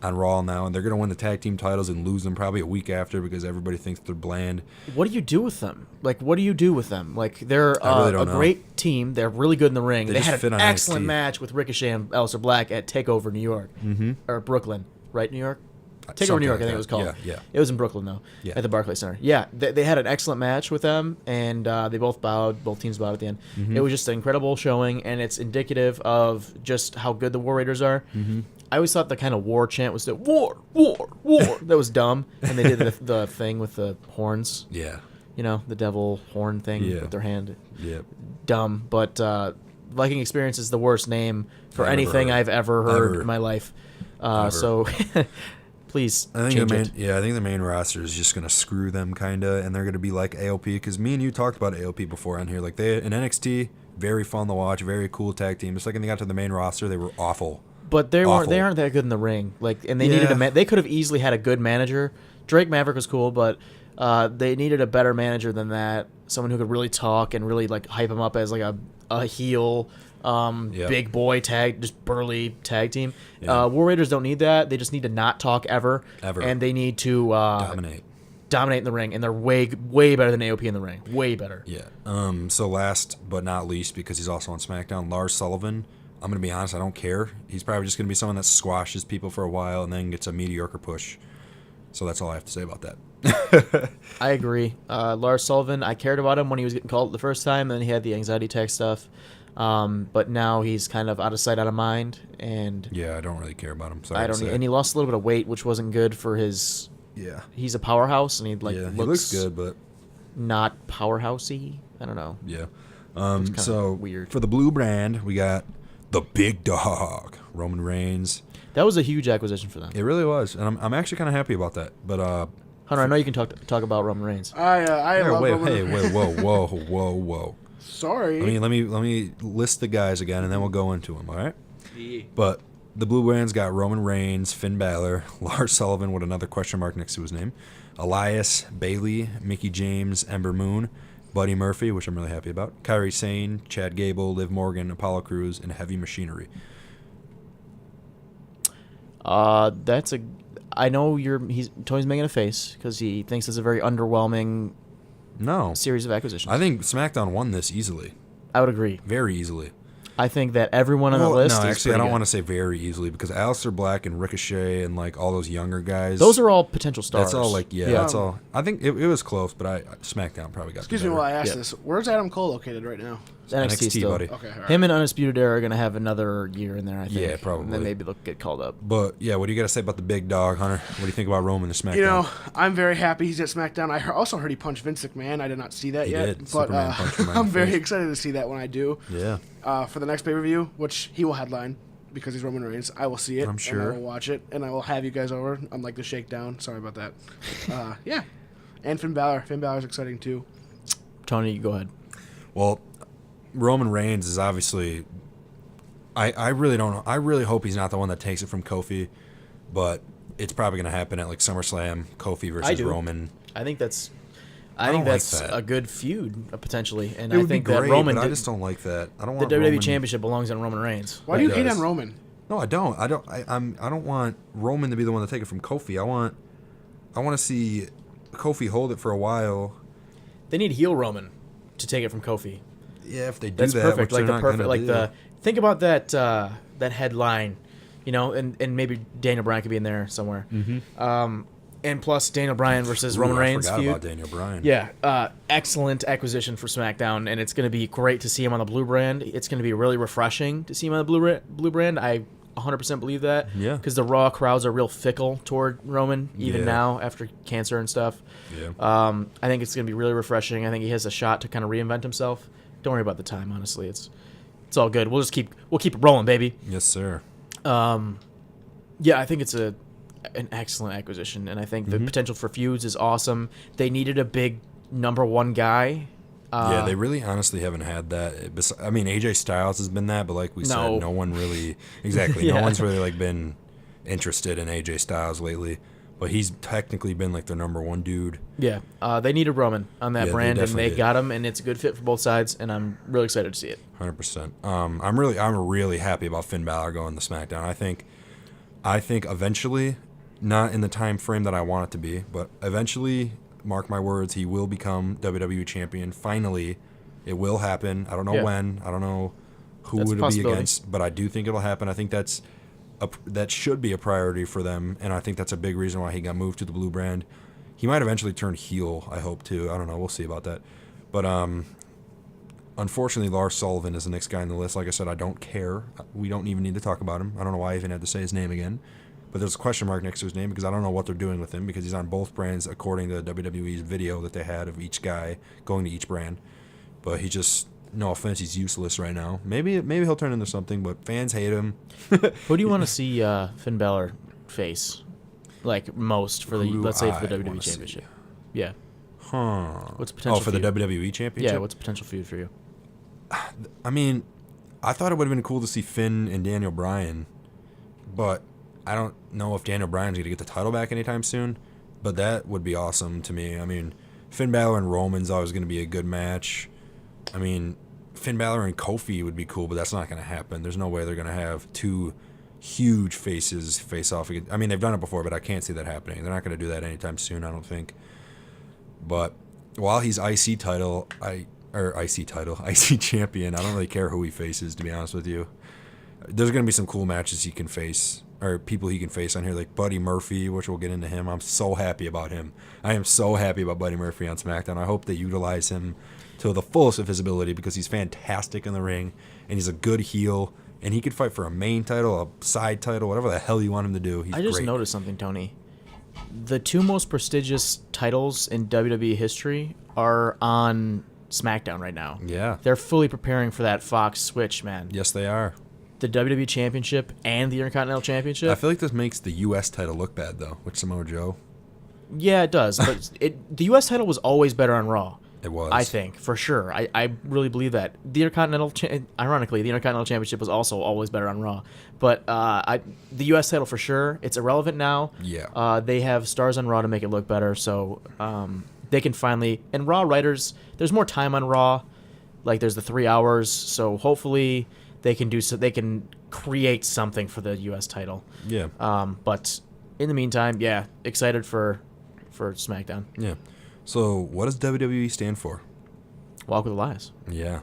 on Raw now, and they're going to win the tag team titles and lose them probably a week after because everybody thinks they're bland. What do you do with them? Like, what do you do with them? Like, they're a great team. They're really good in the ring. They had an excellent match with Ricochet and Aleister Black at TakeOver New York. Mm-hmm. Or Brooklyn, right? New York? TakeOver New York, I think it was called. Yeah. It was in Brooklyn, though, at the Barclays Center. Yeah, they had an excellent match with them, and they both teams bowed at the end. Mm-hmm. It was just an incredible showing, and it's indicative of just how good the War Raiders are. Mm-hmm. I always thought the kind of war chant was the war. That was dumb, and they did the thing with the horns. Yeah. You know, the devil horn thing with their hand. Yeah. Dumb, but Viking Experience is the worst name for anything I've ever heard in my life. So... Please change it. I think the main roster is just going to screw them, kind of, and they're going to be like AOP, because me and you talked about AOP before on here. Like, in NXT, very fun to watch, very cool tag team. Just like when they got to the main roster, they were awful. But they aren't that good in the ring. Like, and they needed they could have easily had a good manager. Drake Maverick was cool, but they needed a better manager than that. Someone who could really talk and really like hype him up as like a heel. Big boy just burly tag team. War Raiders don't need that. They just need to not talk ever. And they need to dominate in the ring, and they're way better than AOP in the ring. Way better. Yeah. So last but not least, because he's also on SmackDown, Lars Sullivan. I'm gonna be honest, I don't care. He's probably just gonna be someone that squashes people for a while and then gets a mediocre push. So that's all I have to say about that. I agree. Lars Sullivan, I cared about him when he was getting called the first time, and then he had the anxiety attack stuff. But now he's kind of out of sight, out of mind, and I don't really care about him. And he lost a little bit of weight, which wasn't good for his. Yeah, he's a powerhouse, and he looks good, but not powerhousey. I don't know. Yeah. So weird. For the blue brand, we got the big dog, Roman Reigns. That was a huge acquisition for them. It really was, and I'm actually kind of happy about that. But Hunter, I know you can talk about Roman Reigns. I love Roman Reigns. Whoa. Sorry. Let me list the guys again, and then we'll go into them. All right. Yeah. But the blue brand's got Roman Reigns, Finn Balor, Lars Sullivan with another question mark next to his name, Elias, Bailey, Mickey James, Ember Moon, Buddy Murphy, which I'm really happy about, Kairi Sane, Chad Gable, Liv Morgan, Apollo Crews, and Heavy Machinery. That's a. I know Tony's making a face because he thinks it's a very underwhelming series of acquisitions. I think SmackDown won this easily. I would agree. Very easily. I think that everyone on the list no, is actually, I don't good. want to say very easily because Aleister Black and Ricochet and like all those younger guys. Those are all potential stars. That's all that's all. I think it was close, but SmackDown probably got. Excuse me while I ask this. Where's Adam Cole located right now? NXT still. buddy. Okay, all right. Him and Undisputed Era are going to have another year in there, I think. Yeah, probably. And then maybe they'll get called up. But yeah, what do you got to say about the big dog, Hunter? What do you think about Roman and SmackDown? You know, I'm very happy he's at SmackDown. I also heard he punched Vince McMahon. I did not see that He yet, did. but Superman punched him right in I'm the very face. excited to see that when I do. Yeah. For the next pay-per-view, which he will headline because he's Roman Reigns. I will see it. I'm sure. And I will watch it, and I will have you guys over, unlike the Shakedown. Sorry about that. Yeah. And Finn Balor. Finn Balor's exciting, too. Tony, go ahead. Well, Roman Reigns is obviously. I really don't know. I really hope he's not the one that takes it from Kofi, but it's probably going to happen at like SummerSlam. Kofi versus Roman. I think that's. I I think don't like that's that. a good feud potentially, and It I would think be great, that Roman. but I just don't like that. I don't the want WWE Roman. Championship belongs on Roman Reigns. Why do you It hate does. on Roman? No, I don't. I don't want Roman to be the one to take it from Kofi. I want to see Kofi hold it for a while. They need heel Roman to take it from Kofi. Yeah, if they do That's that, perfect. which Like they're the not perfect. gonna Like do. the think about that headline, you know, and maybe Daniel Bryan could be in there somewhere. Mm-hmm. And plus Daniel Bryan versus Roman Reigns I forgot feud. about Daniel Bryan. Yeah, excellent acquisition for SmackDown, and it's going to be great to see him on the blue brand. It's going to be really refreshing to see him on the blue brand. I 100% believe that. Yeah. Because the Raw crowds are real fickle toward Roman, even Yeah. now after cancer and stuff. Yeah. I think it's going to be really refreshing. I think he has a shot to kind of reinvent himself. Don't worry about the time, honestly. It's all good. We'll keep it rolling, baby. Yes, sir. Yeah, I think it's an excellent acquisition, and I think the potential for feuds is awesome. They needed a big number one guy. Yeah, they really honestly haven't had that. I mean, AJ Styles has been that, but like we said, no one really exactly. Yeah. No one's really like been interested in AJ Styles lately. But he's technically been like their number one dude. Yeah, they needed Roman on that Yeah, they brand, and definitely they did. got him, and it's a good fit for both sides, and I'm really excited to see it. 100%. I'm really happy about Finn Balor going to SmackDown. I think eventually, not in the time frame that I want it to be, but eventually, mark my words, he will become WWE champion. Finally, it will happen. I don't know when. I don't know who That's a it'll be possibility. against, but I do think it'll happen. I think that should be a priority for them, and I think that's a big reason why he got moved to the blue brand. He might eventually turn heel, I hope, too. I don't know. We'll see about that. But unfortunately, Lars Sullivan is the next guy on the list. Like I said, I don't care. We don't even need to talk about him. I don't know why I even had to say his name again. But there's a question mark next to his name because I don't know what they're doing with him because he's on both brands according to WWE's video that they had of each guy going to each brand. But he just, no offense, he's useless right now. Maybe he'll turn into something, but fans hate him. Who do you want to see Finn Balor face, like most for the Who do let's say for I the WWE wanna see? Championship? Yeah. Huh. What's the potential? for the feud? WWE Championship? Yeah. What's a potential feud for you? I mean, I thought it would have been cool to see Finn and Daniel Bryan, but I don't know if Daniel Bryan's going to get the title back anytime soon, but that would be awesome to me. I mean, Finn Balor and Roman's always going to be a good match. I mean, Finn Balor and Kofi would be cool, but that's not going to happen. There's no way they're going to have two huge faces face off again. I mean, they've done it before, but I can't see that happening. They're not going to do that anytime soon, I don't think. But while he's IC champion, I don't really care who he faces, to be honest with you. There's going to be some cool matches he can face, or people he can face on here, like Buddy Murphy, which we'll get into him. I'm so happy about him. I am so happy about Buddy Murphy on SmackDown. I hope they utilize him to the fullest of his ability because he's fantastic in the ring, and he's a good heel, and he could fight for a main title, a side title, whatever the hell you want him to do. He's I just great. noticed something, Tony. The two most prestigious titles in WWE history are on SmackDown right now. Yeah. They're fully preparing for that Fox switch, man. Yes, they are. The WWE Championship and the Intercontinental Championship. I feel like this makes the U.S. title look bad, though, with Samoa Joe. Yeah, it does. But the U.S. title was always better on Raw. It was. I think, for sure. I really believe that. The ironically, the Intercontinental Championship was also always better on Raw. But the U.S. title, for sure, it's irrelevant now. Yeah. They have stars on Raw to make it look better, so they can finally... And Raw writers, there's more time on Raw. Like, there's the 3 hours, so hopefully they can do so. They can create something for the U.S. title. Yeah. But in the meantime, yeah, excited for SmackDown. Yeah. So what does WWE stand for? Walk with Elias. Yeah.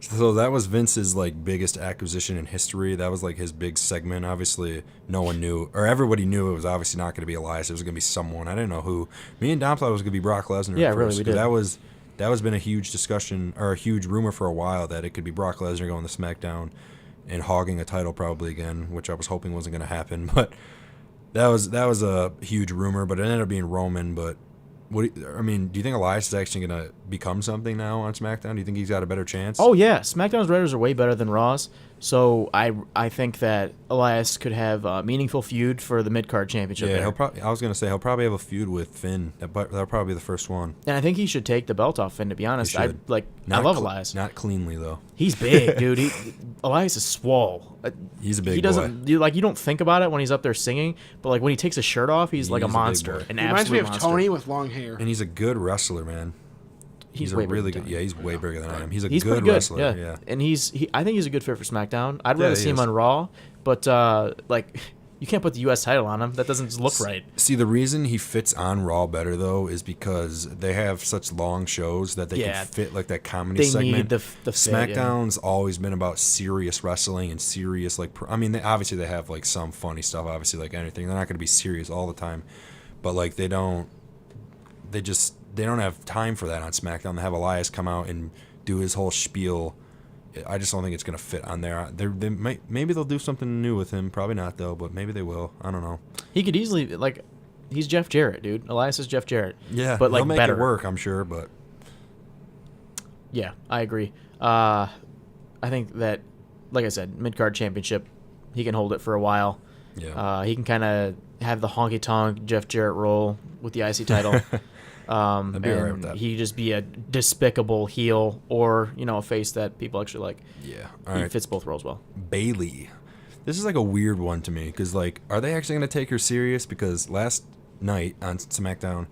So that was Vince's like biggest acquisition in history. That was like his big segment. Obviously, no one knew, or everybody knew it was obviously not going to be Elias. It was going to be someone. I didn't know who. Me and Dom thought it was going to be Brock Lesnar. Yeah, at really, first, we 'cause did. That was been a huge discussion or a huge rumor for a while that it could be Brock Lesnar going to SmackDown and hogging a title probably again, which I was hoping wasn't going to happen. But that was a huge rumor. But it ended up being Roman. But do you think Elias is actually going to become something now on SmackDown? Do you think he's got a better chance? Oh yeah, SmackDown's writers are way better than Raw's, so I think that Elias could have a meaningful feud for the mid-card championship. Yeah, there. I was gonna say he'll probably have a feud with Finn. That'll probably be the first one. And I think he should take the belt off Finn. To be honest, I should. love Elias. Not cleanly though. He's big, dude. Elias is swole. He's a big He doesn't boy. you don't think about it when he's up there singing, but like when he takes his shirt off, he's like a He's a big monster, boy. an He reminds me absolute of monster. Tony with long hair. And he's a good wrestler, man. He's a way bigger really than good. Tony. Yeah, he's way bigger than I am. He's a He's good pretty good, wrestler. yeah. Yeah. And I think he's a good fit for SmackDown. I'd Yeah, rather he see him is. on Raw, but like you can't put the U.S. title on him. That doesn't look right. See, the reason he fits on Raw better though is because they have such long shows that they Yeah. can fit like that comedy They segment. need the fit, yeah. SmackDown's always been about serious wrestling and serious like. Obviously they have like some funny stuff. Obviously, like anything, they're not going to be serious all the time, but like they don't have time for that on SmackDown. They have Elias come out and do his whole spiel. I just don't think it's going to fit on there. Maybe they'll do something new with him. Probably not though, but maybe they will. I don't know. He could easily he's Jeff Jarrett, dude. Elias is Jeff Jarrett. Yeah, but he'll make better. it work, I'm sure. But Yeah, I agree. I think that, like I said, mid-card championship, he can hold it for a while. yeah, He can kind of have the honky-tonk Jeff Jarrett role with the IC title. I'd be all right with and that. he just be a despicable heel or, a face that people actually like. yeah. All He right, fits both roles well. Bailey. This is like a weird one to me because like, are they actually going to take her serious? Because last night on SmackDown,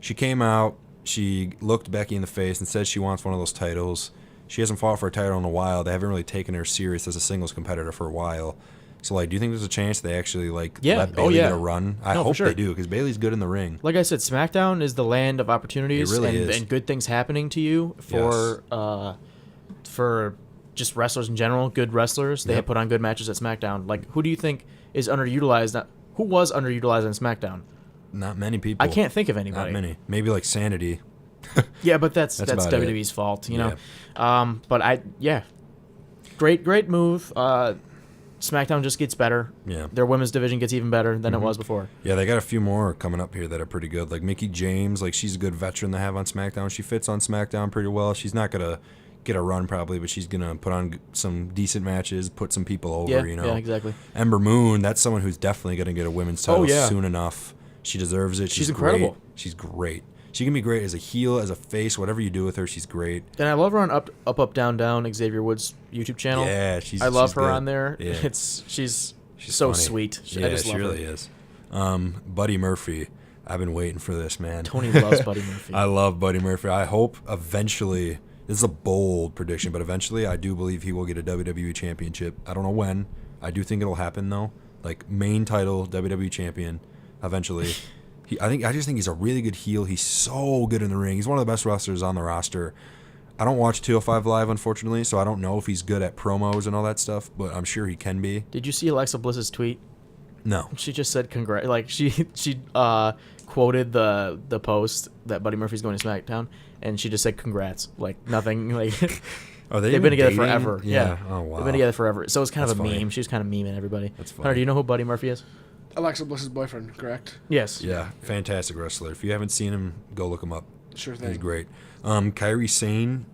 she came out, she looked Becky in the face and said she wants one of those titles. She hasn't fought for a title in a while. They haven't really taken her serious as a singles competitor for a while. So like, do you think there's a chance they actually like Yeah. let Oh, Bailey yeah. get a run? I No, for hope sure. they do because Bailey's good in the ring. Like I said, SmackDown is the land of opportunities It really is. and good things happening to you for just wrestlers in general, good wrestlers. They Yep. have put on good matches at SmackDown. Like, who do you think is underutilized? Who was underutilized on SmackDown? Not many people. I can't think of anybody. Not many. Maybe like Sanity. Yeah, but that's That's about it. WWE's fault, you know. But great move. SmackDown just gets better. Yeah. Their women's division gets even better than it was before. Yeah, they got a few more coming up here that are pretty good. Like Mickie James, like she's a good veteran to have on SmackDown. She fits on SmackDown pretty well. She's not gonna get a run probably, but she's gonna put on some decent matches, put some people over. Yeah, you know. yeah, exactly. Ember Moon, that's someone who's definitely gonna get a women's title yeah. soon enough. She deserves it. She's great. incredible. She's great. She can be great as a heel, as a face, whatever you do with her. She's great. And I love her on Up Down Down Xavier Woods YouTube channel. Yeah, I love she's her good. on there. Yeah. She's so funny. sweet. Yeah, I just she love really her. is. Buddy Murphy. I've been waiting for this, man. Tony loves Buddy Murphy. I love Buddy Murphy. I hope eventually, this is a bold prediction, but eventually I do believe he will get a WWE championship. I don't know when. I do think it'll happen though. Like main title, WWE champion, eventually. I just think he's a really good heel. He's so good in the ring. He's one of the best wrestlers on the roster. I don't watch 205 Live, unfortunately, so I don't know if he's good at promos and all that stuff, but I'm sure he can be. Did you see Alexa Bliss's tweet? No. She just said congrats. Like she quoted the post that Buddy Murphy's going to SmackDown, and she just said congrats. Like nothing. Like Are they they've even been together dating? forever. Yeah. Oh, wow. They've been together forever. So it's kind of That's a funny. meme. She was kind of memeing everybody. That's Hunter, funny. do you know who Buddy Murphy is? Alexa Bliss's boyfriend, correct? Yes. Yeah, fantastic wrestler. If you haven't seen him, go look him up. Sure He's thing. great. Kairi Sane,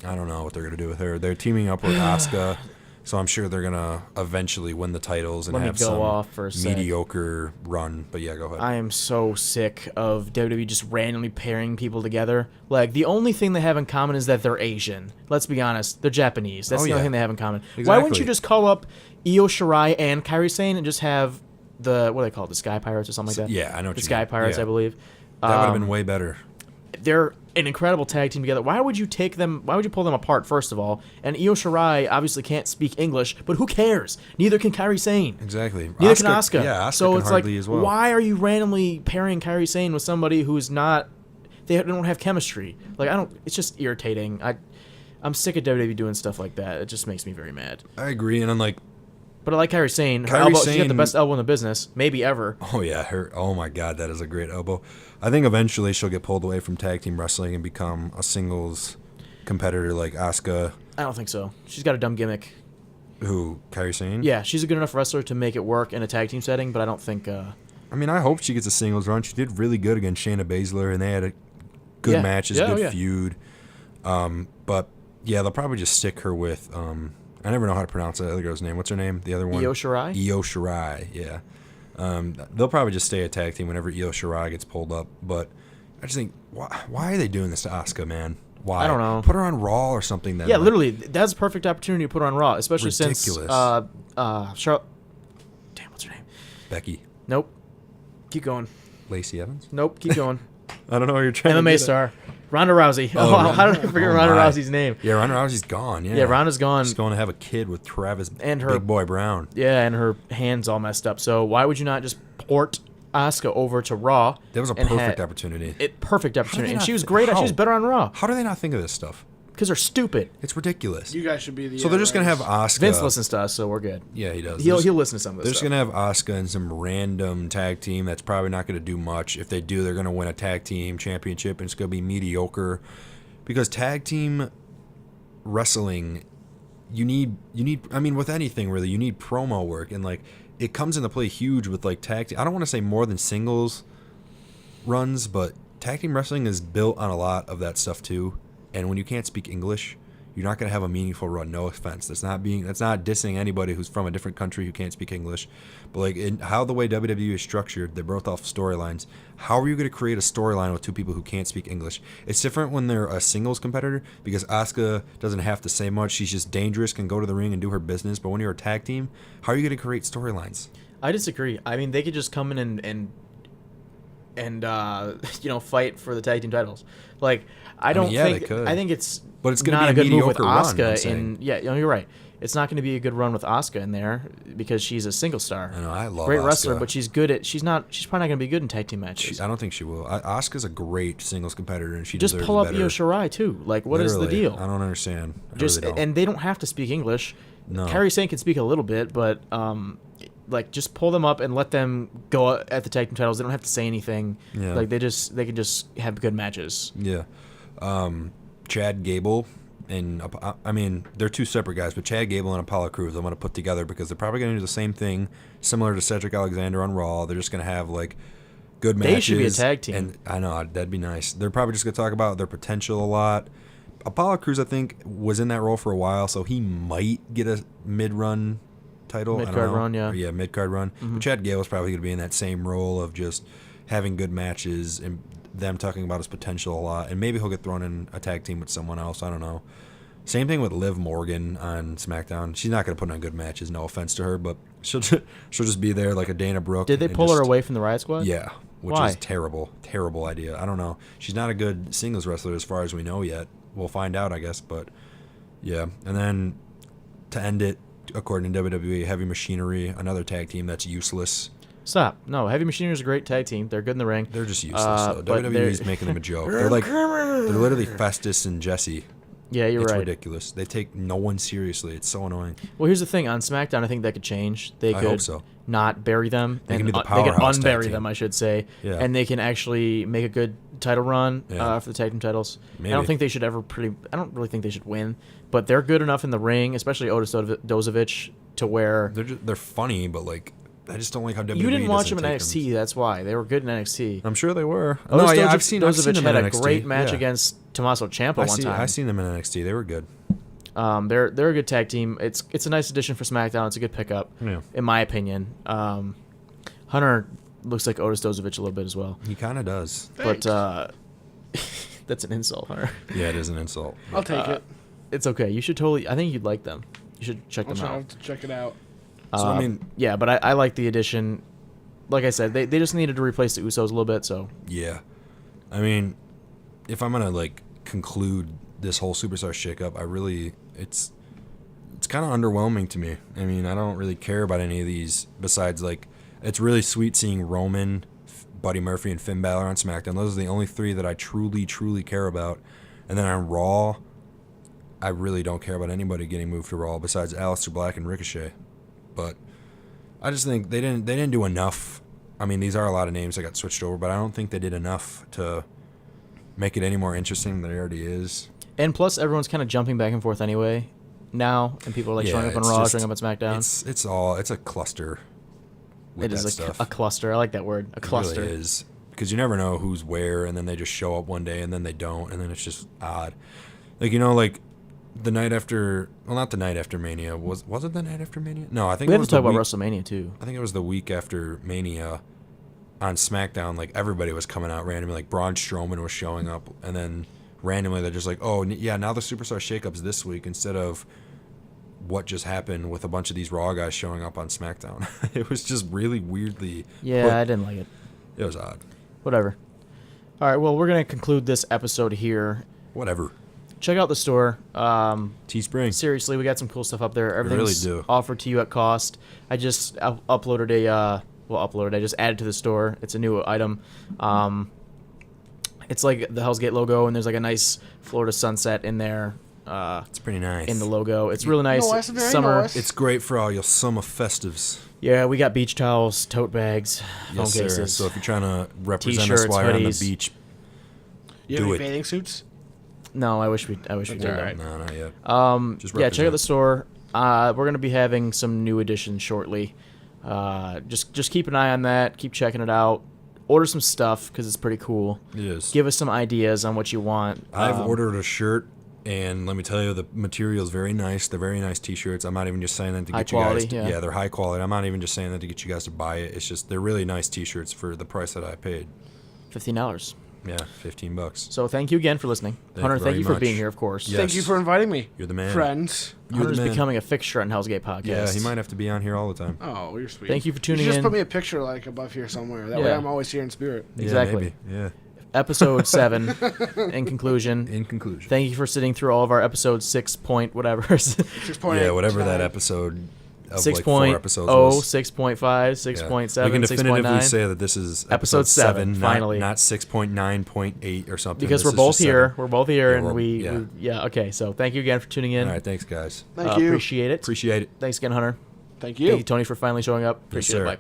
I don't know what they're going to do with her. They're teaming up with Asuka, so I'm sure they're going to eventually win the titles and Let me have go some off for a sec. mediocre run. But yeah, go ahead. I am so sick of WWE just randomly pairing people together. Like, the only thing they have in common is that they're Asian. Let's be honest. They're Japanese. That's Oh, the only yeah. thing they have in common. Why Exactly. wouldn't you just call up Io Shirai and Kairi Sane and just have what do they call it? The Sky Pirates or something like that? Yeah, I know what The you Sky mean. Pirates, Yeah. I believe. That would have been way better. they're an incredible tag team together. Why would you take them? Why would you pull them apart? First of all, and Io Shirai obviously can't speak English, but who cares? Neither can Kairi Sane. Exactly. Neither can Asuka. Yeah, Asuka so can it's like, hardly as well. why are you randomly pairing Kairi Sane with somebody who's not? They don't have chemistry. Like I don't. It's just irritating. I'm sick of WWE doing stuff like that. It just makes me very mad. I agree, and I'm like, but I like Kairi Sane. Her Kairi elbow, Sane, she's got the best elbow in the business, maybe ever. oh yeah, her. Oh my God, that is a great elbow. I think eventually she'll get pulled away from tag team wrestling and become a singles competitor like Asuka. I don't think so. She's got a dumb gimmick. Who, Kairi Sane? Yeah, she's a good enough wrestler to make it work in a tag team setting, but I don't think. I mean, I hope she gets a singles run. She did really good against Shayna Baszler, and they had good matches, good feud. But yeah, they'll probably just stick her with. I never know how to pronounce that other girl's name. What's her name? The other one? Io Shirai? Io Shirai, yeah. They'll probably just stay a tag team whenever Io Shirai gets pulled up. But I just think, why are they doing this to Asuka, man? Why? I don't know. Put her on Raw or something. Then, yeah, literally, that's a perfect opportunity to put her on Raw, especially ridiculous. since Charlotte. Damn, what's her name? Becky. Nope. Keep going. Lacey Evans? Nope. Keep going. I don't know what you're trying to MMA get star. Ronda Rousey. Oh, how did I forget Ronda Rousey's name? Yeah, Ronda Rousey's gone. Yeah, Yeah, Ronda's gone. She's going to have a kid with Travis And her- Big Boy Brown. Yeah, and her hand's all messed up. So why would you not just port Asuka over to Raw? That was a perfect opportunity. Perfect opportunity. And not she was thi- great. how? She was better on Raw. How do they not think of this stuff? Because they're stupid. It's ridiculous. You guys should be the. So they're just gonna have Asuka. Vince listens to us, so we're good. Yeah, he does. He'll listen to some of They're this just stuff. gonna have Asuka and some random tag team that's probably not gonna do much. If they do, they're gonna win a tag team championship, and it's gonna be mediocre. Because tag team wrestling, you need. I mean, with anything really, you need promo work, and like it comes into play huge with like tag team. I don't want to say more than singles runs, but tag team wrestling is built on a lot of that stuff too. And when you can't speak English, you're not going to have a meaningful run. No offense. That's not dissing anybody who's from a different country who can't speak English. But like in how the way WWE is structured, they're both off storylines. How are you going to create a storyline with two people who can't speak English? It's different when they're a singles competitor because Asuka doesn't have to say much. She's just dangerous, can go to the ring and do her business. But when you're a tag team, how are you going to create storylines? I disagree. I mean, they could just come in and fight for the tag team titles. Like, I don't think. They could. I think it's. But it's going not to a be a good move with mediocre run, I'm Asuka. saying. You're right. It's not going to be a good run with Asuka in there because she's a single star. I know. I love great Asuka. wrestler, but she's good at. She's probably not going to be good in tag team matches. I don't think she will. Asuka's a great singles competitor, and she just deserves pull up better. Io Shirai too. Like, what is the Literally, deal? I don't understand. I Just really don't. and they don't have to speak English. No. Kairi Sane can speak a little bit, but like just pull them up and let them go at the tag team titles. They don't have to say anything. Yeah. Like they can just have good matches. Yeah. Chad Gable and I mean they're two separate guys, but Chad Gable and Apollo Crews I'm going to put together because they're probably going to do the same thing, similar to Cedric Alexander on Raw. They're just going to have like good matches. They should be a tag team. And I know that'd be nice. They're probably just going to talk about their potential a lot. Apollo Crews I think was in that role for a while, so he might get a mid-run title. Mid-card run, yeah. Or, yeah, mid-card run. But Chad Gable's probably going to be in that same role of just having good matches and them talking about his potential a lot, and maybe he'll get thrown in a tag team with someone else. I don't know. Same thing with Liv Morgan on SmackDown. She's not going to put on good matches. No offense to her, but she'll just be there like a Dana Brooke. Did they pull her away from the Riot Squad? Yeah, which Why? is terrible idea. I don't know. She's not a good singles wrestler as far as we know yet. We'll find out, I guess. But yeah, and then to end it, according to WWE, Heavy Machinery, another tag team that's useless. Stop. No, Heavy Machinery is a great tag team. They're good in the ring. They're just useless. Though. but WWE's making them a joke. They're literally Festus and Jesse. Yeah, you're It's right. ridiculous. They take no one seriously. It's so annoying. Well, here's the thing. On SmackDown, I think that could change. They I could hope so. not bury them. They can be the they can powerhouse tag unbury team. them, I should say. Yeah. And they can actually make a good title run Yeah. for the tag team titles. Maybe. I don't think they should I don't really think they should win, but they're good enough in the ring, especially Otis Dozovic, to where They're funny, but like I just don't like how WWE you didn't watch doesn't them in take NXT. That's why they were good in NXT. I'm sure they were. Otis I've seen Dozovic them had in a NXT. great match Yeah. against Tommaso Ciampa one time. I seen them in NXT. They were good. They're a good tag team. It's a nice addition for SmackDown. It's a good pickup, Yeah. in my opinion. Hunter looks like Otis Dozovic a little bit as well, He kind of does. Thanks. but that's an insult, Hunter. Yeah, it is an insult. I'll take it. It's okay. You should totally. I think you'd like them. You should check I'll them try out. to check it out. So, I mean- yeah, but I like the addition. Like I said, they just needed to replace the Usos a little bit. So Yeah. I mean, if I'm gonna like conclude this whole Superstar Shakeup, it's kind of underwhelming to me. I mean, I don't really care about any of these besides like it's really sweet seeing Roman, Buddy Murphy, and Finn Balor on SmackDown. Those are the only three that I truly care about. And then on Raw, I really don't care about anybody getting moved to Raw besides Aleister Black and Ricochet. But I just think they didn't do enough. I mean, these are a lot of names that got switched over, but I don't think they did enough to make it any more interesting than it already is. And plus, everyone's kind of jumping back and forth anyway now, and people are like showing up on Raw, showing up on SmackDown. It's a cluster. It is a cluster. I like that word. A cluster. It really is. Because you never know who's where, and then they just show up one day, and then they don't, and then it's just odd. Like, like the night after... Well, not the night after Mania. Was it the night after Mania? No, I think we it have was to talk about WrestleMania, too. I think it was the week after Mania on SmackDown. Like, everybody was coming out randomly. Like, Braun Strowman was showing up, and then randomly they're just like, oh, yeah, now the Superstar Shakeup's this week instead of what just happened with a bunch of these Raw guys showing up on SmackDown. It was just really weirdly... Yeah, I didn't like it. It was odd. Whatever. All right, well, we're going to conclude this episode here. Whatever. Check out the store. Teespring. Seriously, we got some cool stuff up there. Everything's really do. offered to you at cost. I just uploaded I just added to the store. It's a new item. It's like the Hell's Gate logo, and there's like a nice Florida sunset in there. It's pretty nice. In the logo. It's really nice. Nice, very Summer. nice. It's great for all your summer festives. Yeah, we got beach towels, tote bags, phone Yes, sir. cases. So if you're trying to represent us T-shirts, while you're on the hoodies. beach, You have do any it. bathing suits? No, I wish we did all that. right. No, not yet. Just Yeah, check out represent. the store. We're gonna be having some new editions shortly. Just keep an eye on that. Keep checking it out. Order some stuff because it's pretty cool. It is. Give us some ideas on what you want. I've ordered a shirt, and let me tell you, the material is very nice. They're very nice T-shirts. I'm not even just saying that to High get you quality, guys. yeah. They're high quality. I'm not even just saying that to get you guys to buy it. It's just they're really nice T-shirts for the price that I paid. $15. Yeah, $15. So thank you again for listening. Hunter, thank very you for much. being here, of course. Yeah. Thank you for inviting me. You're the man. Friends. Hunter's man. becoming a fixture on Hell's Gate Podcast. Yeah, he might have to be on here all the time. Oh, you're sweet. Thank you for You tuning should just in. put me a picture like above here somewhere. That way Yeah. I'm always here in spirit. Exactly. Yeah, maybe. Yeah. Episode 7, in conclusion. In conclusion. Thank you for sitting through all of our episode 6 point whatever. 6.8. Yeah, whatever that episode of 6.0, like 4 episodes was. 6.5, 6.7, We can 6.9. definitively say that this is Episode 7, not, finally. not 6.9.8 or something. Because This we're is both just here. 7. We're both here, Yeah, and we're- yeah, okay. So thank you again for tuning in. All right, thanks, guys. Thank you. Appreciate it. Appreciate it. Thanks again, Hunter. Thank you. Thank you, Tony, for finally showing up. Yes, Appreciate it. sir. Bye.